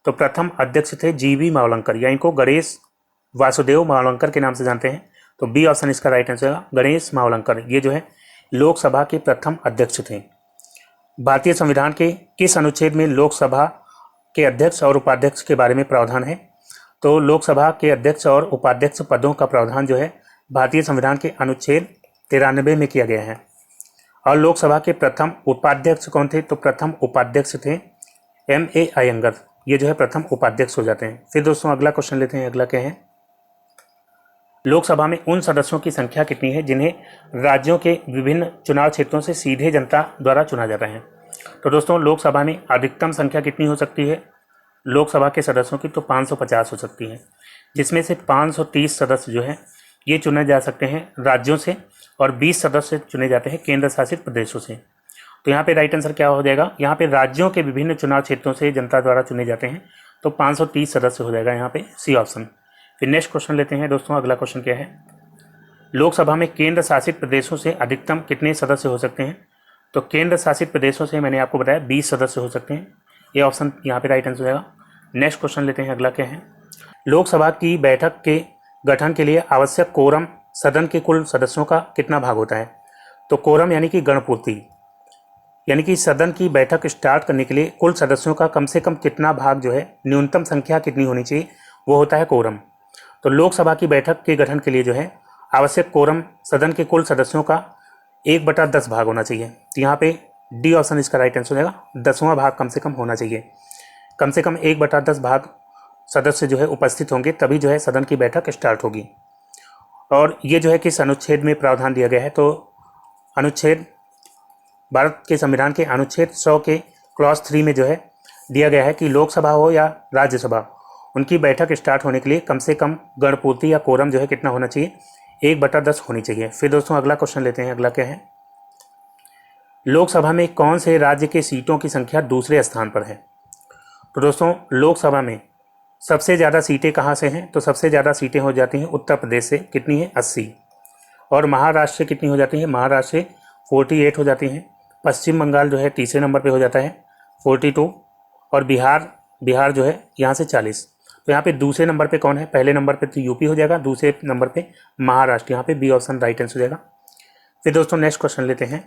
तो प्रथम अध्यक्ष थे जीवी मावलंकर, या इनको गणेश वासुदेव मावलंकर के नाम से जानते हैं। तो बी ऑप्शन इसका राइट आंसर होगा, गणेश मावलंकर। ये जो है लोकसभा के प्रथम अध्यक्ष थे। भारतीय संविधान के किस अनुच्छेद में लोकसभा के अध्यक्ष और उपाध्यक्ष के बारे में प्रावधान है? तो लोकसभा के अध्यक्ष और उपाध्यक्ष पदों का प्रावधान जो है भारतीय संविधान के अनुच्छेद 93 में किया गया है। और लोकसभा के प्रथम उपाध्यक्ष कौन थे? तो प्रथम उपाध्यक्ष थे M.A. अयंगर। ये जो है प्रथम उपाध्यक्ष हो जाते हैं। फिर दोस्तों अगला क्वेश्चन लेते हैं। अगला क्या है? लोकसभा में उन सदस्यों की संख्या कितनी है जिन्हें राज्यों के विभिन्न चुनाव क्षेत्रों से सीधे जनता द्वारा चुना जाता है? तो दोस्तों लोकसभा में अधिकतम संख्या कितनी हो सकती है लोकसभा के सदस्यों की? तो 550 हो सकती है, जिसमें से 530 सदस्य जो है ये चुने जा सकते हैं राज्यों से और 20 सदस्य चुने जाते हैं केंद्र शासित प्रदेशों से। तो यहाँ पे राइट आंसर क्या हो जाएगा? यहाँ पे राज्यों के विभिन्न चुनाव क्षेत्रों से जनता द्वारा चुने जाते हैं, तो 530 सदस्य हो जाएगा यहाँ पे सी ऑप्शन। फिर नेक्स्ट क्वेश्चन लेते हैं दोस्तों। अगला क्वेश्चन क्या है? लोकसभा में केंद्र शासित प्रदेशों से अधिकतम कितने सदस्य हो सकते हैं? तो केंद्र शासित प्रदेशों से मैंने आपको बताया 20 सदस्य हो सकते हैं। ये ऑप्शन यहाँ पे राइट आंसर हो जाएगा। नेक्स्ट क्वेश्चन लेते हैं। अगला क्या है? लोकसभा की बैठक के गठन के लिए आवश्यक कोरम सदन के कुल सदस्यों का कितना भाग होता है? तो कोरम यानी कि गणपूर्ति, यानी कि सदन की बैठक स्टार्ट करने के लिए कुल सदस्यों का कम से कम कितना भाग जो है, न्यूनतम संख्या कितनी होनी चाहिए, वो होता है कोरम। तो लोकसभा की बैठक के गठन के लिए जो है आवश्यक कोरम सदन के कुल सदस्यों का 1/10 भाग होना चाहिए। तो यहाँ पे डी ऑप्शन इसका राइट आंसर हो जाएगा। 10वां भाग कम से कम होना चाहिए। कम से कम 1/10 भाग सदस्य जो है उपस्थित होंगे, तभी जो है सदन की बैठक स्टार्ट होगी। और ये जो है किस अनुच्छेद में प्रावधान दिया गया है? तो अनुच्छेद भारत के संविधान के अनुच्छेद 100 के क्लॉज 3 में जो है दिया गया है कि लोकसभा हो या राज्यसभा, उनकी बैठक स्टार्ट होने के लिए कम से कम गणपूर्ति या कोरम जो है कितना होना चाहिए? 1/10 होनी चाहिए। फिर दोस्तों अगला क्वेश्चन लेते हैं। अगला क्या है? लोकसभा में कौन से राज्य के सीटों की संख्या दूसरे स्थान पर है? तो दोस्तों लोकसभा में सबसे ज़्यादा सीटें कहाँ से हैं? तो सबसे ज़्यादा सीटें हो जाती हैं उत्तर प्रदेश से। कितनी है? 80। और महाराष्ट्र से कितनी हो जाती है? महाराष्ट्र से 48 हो जाती हैं। पश्चिम बंगाल जो है तीसरे नंबर पे हो जाता है 42। और बिहार जो है यहाँ से 40। तो यहाँ पे दूसरे नंबर पे कौन है? पहले नंबर पे तो यूपी हो जाएगा, दूसरे नंबर पे महाराष्ट्र। यहाँ पे बी ऑप्शन राइट आंसर हो जाएगा। फिर दोस्तों नेक्स्ट क्वेश्चन लेते हैं।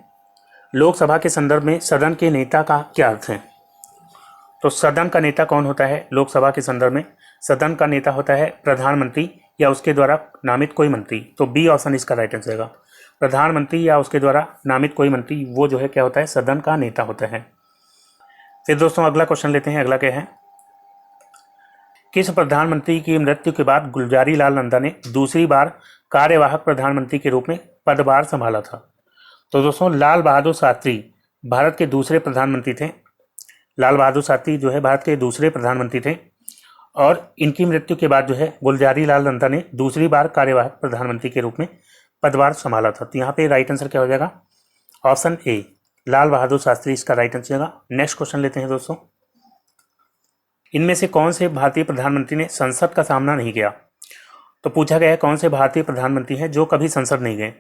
लोकसभा के संदर्भ में सदन के नेता का क्या अर्थ है? तो सदन का नेता कौन होता है लोकसभा के संदर्भ में? सदन का नेता होता है प्रधानमंत्री या उसके द्वारा नामित कोई मंत्री। तो बी ऑप्शन इसका राइट आंसर होगा। प्रधानमंत्री या उसके द्वारा नामित कोई मंत्री, वो जो है क्या होता है? सदन का नेता होता है। फिर दोस्तों अगला क्वेश्चन लेते हैं। अगला क्या है? किस प्रधानमंत्री की मृत्यु के बाद गुलजारी लाल नंदा ने दूसरी बार कार्यवाहक प्रधानमंत्री के रूप में पदभार संभाला था? तो दोस्तों लाल बहादुर शास्त्री भारत के दूसरे प्रधानमंत्री थे। लाल बहादुर शास्त्री जो है भारत के दूसरे प्रधानमंत्री थे और इनकी मृत्यु के बाद जो है गुलजारी लाल नंदा ने दूसरी बार कार्यवाहक प्रधानमंत्री के रूप में पदभार संभाला था। तो यहाँ पे राइट आंसर क्या हो जाएगा? ऑप्शन ए, लाल बहादुर शास्त्री इसका राइट आंसर होगा। नेक्स्ट क्वेश्चन लेते हैं दोस्तों। इनमें से कौन से भारतीय प्रधानमंत्री ने संसद का सामना नहीं किया? तो पूछा गया है कौन से भारतीय प्रधानमंत्री हैं जो कभी संसद नहीं गए।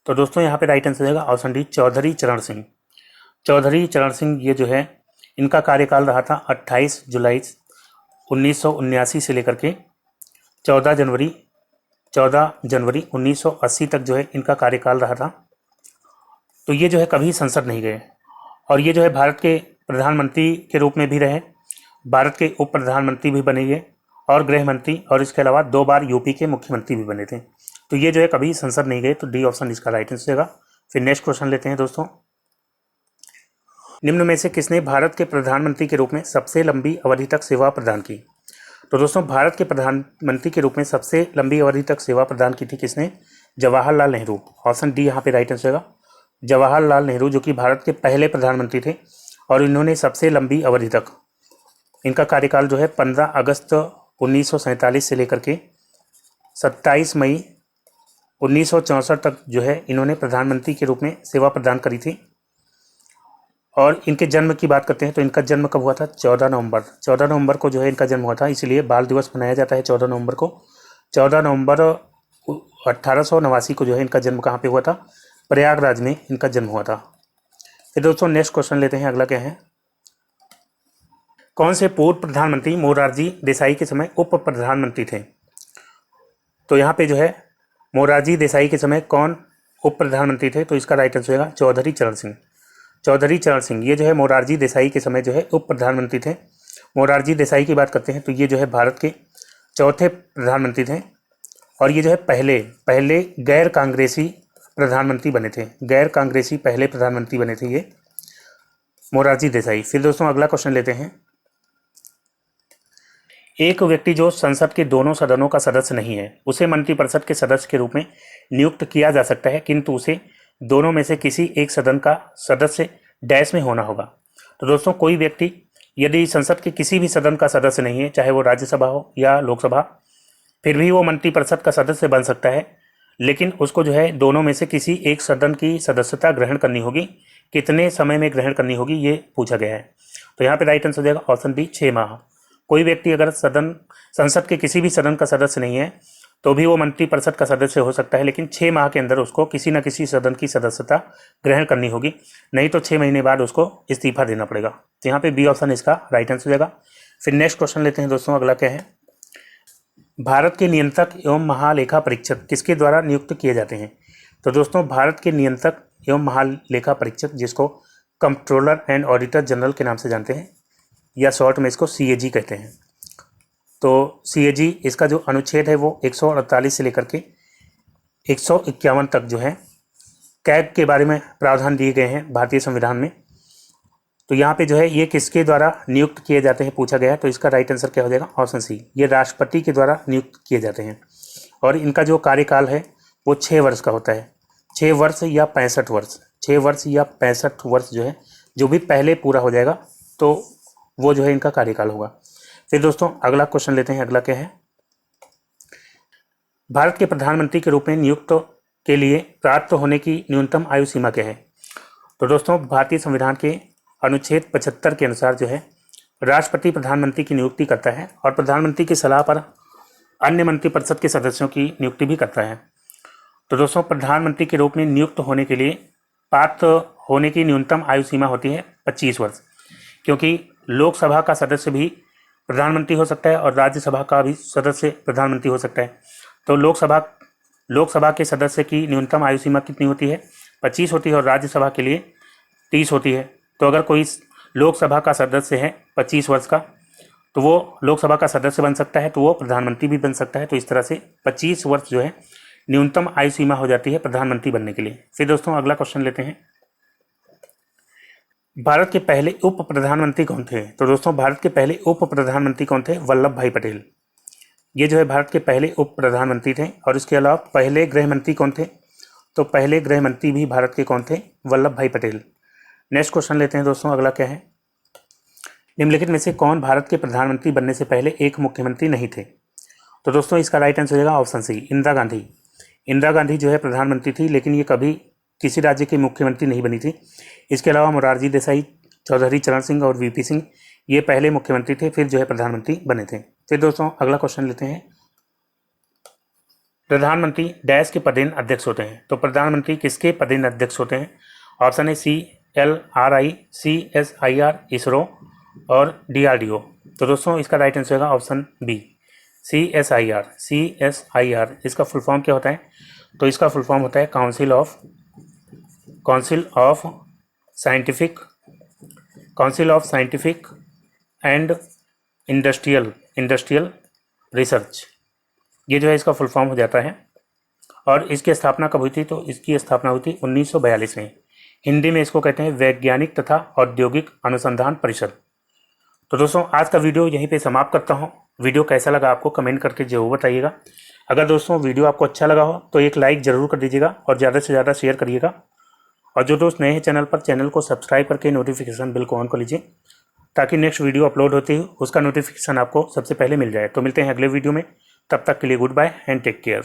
तो दोस्तों यहाँ पे राइट आंसर होगा ऑप्शन डी, चौधरी चरण सिंह। चौधरी चरण सिंह ये जो है इनका कार्यकाल रहा था 28 जुलाई 1979 से लेकर के 14 जनवरी 1980 तक जो है इनका कार्यकाल रहा था। तो ये जो है कभी संसद नहीं गए और ये जो है भारत के प्रधानमंत्री के रूप में भी रहे, भारत के उप प्रधानमंत्री भी बने ये और गृह मंत्री, और इसके अलावा 2 बार यूपी के मुख्यमंत्री भी बने थे। तो ये जो है कभी संसद नहीं गए। तो डी ऑप्शन इसका राइट आंसर होगा। फिर नेक्स्ट क्वेश्चन लेते हैं दोस्तों। निम्न में से किसने भारत के प्रधानमंत्री के रूप में सबसे लंबी अवधि तक सेवा प्रदान की? तो दोस्तों भारत के प्रधानमंत्री के रूप में सबसे लंबी अवधि तक सेवा प्रदान की थी किसने? जवाहरलाल नेहरू। ऑप्शन डी यहाँ पे राइट आंसर होगा। जवाहरलाल नेहरू जो कि भारत के पहले प्रधानमंत्री थे और इन्होंने सबसे लंबी अवधि तक, इनका कार्यकाल जो है 15 अगस्त 1947 से लेकर के 27 मई 1964 तक जो है इन्होंने प्रधानमंत्री के रूप में सेवा प्रदान करी थी। और इनके जन्म की बात करते हैं तो इनका जन्म कब हुआ था? 14 नवंबर को जो है इनका जन्म हुआ था, इसलिए बाल दिवस मनाया जाता है 14 नवंबर को। 14 नवंबर 1889 को जो है इनका जन्म कहाँ पे हुआ था? प्रयागराज में इनका जन्म हुआ था। फिर दोस्तों नेक्स्ट क्वेश्चन लेते हैं। अगला क्या है? कौन से पूर्व प्रधानमंत्री मोरारजी देसाई के समय उप प्रधानमंत्री थे? तो यहाँ पे जो है मोरारजी देसाई के समय कौन उप प्रधानमंत्री थे? तो इसका राइट आंसर होगा चौधरी चरण सिंह। चौधरी चरण सिंह ये जो है मोरारजी देसाई के समय जो है उप प्रधानमंत्री थे। मोरारजी देसाई की बात करते हैं तो ये जो है भारत के चौथे प्रधानमंत्री थे और ये जो है पहले गैर कांग्रेसी प्रधानमंत्री बने थे। गैर कांग्रेसी पहले प्रधानमंत्री बने थे ये मोरारजी देसाई। फिर दोस्तों अगला क्वेश्चन लेते हैं। एक व्यक्ति जो संसद के दोनों सदनों का सदस्य नहीं है उसे मंत्रिपरिषद के सदस्य के रूप में नियुक्त किया जा सकता है, किंतु उसे दोनों में से किसी एक सदन का सदस्य डैश में होना होगा। तो दोस्तों कोई व्यक्ति यदि संसद के किसी भी सदन का सदस्य नहीं है, चाहे वो राज्यसभा हो या लोकसभा, फिर भी वो मंत्रिपरिषद का सदस्य बन सकता है, लेकिन उसको जो है दोनों में से किसी एक सदन की सदस्यता ग्रहण करनी होगी। कितने समय में ग्रहण करनी होगी ये पूछा गया है। तो यहाँ पे राइट आंसर हो जाएगा ऑप्शन बी 6 माह। कोई व्यक्ति अगर संसद के किसी भी सदन का सदस्य नहीं है तो भी वो मंत्रिपरिषद का सदस्य हो सकता है, लेकिन 6 माह के अंदर उसको किसी न किसी सदन की सदस्यता ग्रहण करनी होगी, नहीं तो 6 महीने बाद उसको इस्तीफा देना पड़ेगा। तो यहाँ पे बी ऑप्शन इसका राइट आंसर हो जाएगा। फिर नेक्स्ट क्वेश्चन लेते हैं दोस्तों। अगला क्या है? भारत के नियंत्रक एवं महालेखा परीक्षक किसके द्वारा नियुक्त किए जाते हैं? तो दोस्तों भारत के नियंत्रक एवं महालेखा परीक्षक, जिसको कंट्रोलर एंड ऑडिटर जनरल के नाम से जानते हैं या शॉर्ट में इसको CAG कहते हैं। तो CAG इसका जो अनुच्छेद है वो 148 से लेकर के 151 तक जो है कैग के बारे में प्रावधान दिए गए हैं भारतीय संविधान में। तो यहाँ पे जो है ये किसके द्वारा नियुक्त किए जाते हैं पूछा गया है। तो इसका राइट आंसर क्या हो जाएगा? ऑप्शन सी, ये राष्ट्रपति के द्वारा नियुक्त किए जाते हैं और इनका जो कार्यकाल है वो 6 वर्ष का होता है। 6 वर्ष या 65 वर्ष, 6 वर्ष या 65 वर्ष जो है, जो भी पहले पूरा हो जाएगा तो वो जो है इनका कार्यकाल होगा। फिर दोस्तों अगला क्वेश्चन लेते हैं। अगला क्या है? भारत के प्रधानमंत्री के रूप में नियुक्त के लिए प्राप्त होने की न्यूनतम आयु सीमा क्या है? तो दोस्तों भारतीय संविधान के अनुच्छेद 75 के अनुसार जो है राष्ट्रपति प्रधानमंत्री की नियुक्ति करता है और प्रधानमंत्री की सलाह पर अन्य मंत्रिपरिषद के सदस्यों की नियुक्ति भी करता है। तो दोस्तों प्रधानमंत्री के रूप में नियुक्त होने के लिए पात्र होने की न्यूनतम आयु सीमा होती है 25 वर्ष, क्योंकि लोकसभा का सदस्य भी प्रधानमंत्री हो सकता है और राज्यसभा का भी सदस्य प्रधानमंत्री हो सकता है। तो लोकसभा के सदस्य की न्यूनतम आयु सीमा कितनी होती है? 25 होती है और राज्यसभा के लिए 30 होती है। तो अगर कोई लोकसभा का सदस्य है 25 वर्ष का तो वो लोकसभा का सदस्य बन सकता है, तो वो प्रधानमंत्री भी बन सकता है। तो इस तरह से 25 वर्ष जो है न्यूनतम आयु सीमा हो जाती है प्रधानमंत्री बनने के लिए। फिर दोस्तों अगला क्वेश्चन लेते हैं। भारत के पहले उप प्रधानमंत्री कौन थे? तो दोस्तों भारत के पहले उप प्रधानमंत्री कौन थे? वल्लभ भाई पटेल। ये जो है भारत के पहले उप प्रधानमंत्री थे। और इसके अलावा पहले गृह मंत्री कौन थे? तो पहले गृह मंत्री भी भारत के कौन थे? वल्लभ भाई पटेल। नेक्स्ट क्वेश्चन लेते हैं दोस्तों। अगला क्या है? निम्नलिखित में से कौन भारत के प्रधानमंत्री बनने से पहले एक मुख्यमंत्री नहीं थे? तो दोस्तों इसका राइट आंसर हो जाएगा ऑप्शन सी, इंदिरा गांधी। इंदिरा गांधी जो है प्रधानमंत्री थी, लेकिन ये कभी किसी राज्य की मुख्यमंत्री नहीं बनी थी। इसके अलावा मोरारजी देसाई, चौधरी चरण सिंह और VP सिंह ये पहले मुख्यमंत्री थे, फिर जो है प्रधानमंत्री बने थे। फिर दोस्तों अगला क्वेश्चन लेते हैं। प्रधानमंत्री डैश के पदेन अध्यक्ष होते हैं? तो प्रधानमंत्री किसके पदेन अध्यक्ष होते हैं? ऑप्शन है CLRI, CSIR, इसरो और DRDO। तो दोस्तों इसका राइट आंसर होगा ऑप्शन बी, CSIR। CSIR इसका फुल फॉर्म क्या होता है? तो इसका फुल फॉर्म होता है council of scientific and industrial research. ये जो है इसका फुल फॉर्म हो जाता है। और इसकी स्थापना कब हुई थी? तो इसकी स्थापना हुई थी 1942 में। हिंदी में इसको कहते हैं वैज्ञानिक तथा औद्योगिक अनुसंधान परिषद। तो दोस्तों आज का वीडियो यहीं पे समाप्त करता हूँ। वीडियो कैसा लगा आपको कमेंट करके जरूर बताइएगा। अगर दोस्तों वीडियो आपको अच्छा लगा हो तो एक लाइक ज़रूर कर दीजिएगा और ज़्यादा से ज़्यादा शेयर करिएगा। और जो दोस्त नए हैं चैनल पर, चैनल को सब्सक्राइब करके नोटिफिकेशन बिल को ऑन कर लीजिए, ताकि नेक्स्ट वीडियो अपलोड होते ही उसका नोटिफिकेशन आपको सबसे पहले मिल जाए। तो मिलते हैं अगले वीडियो में, तब तक के लिए goodbye and take care.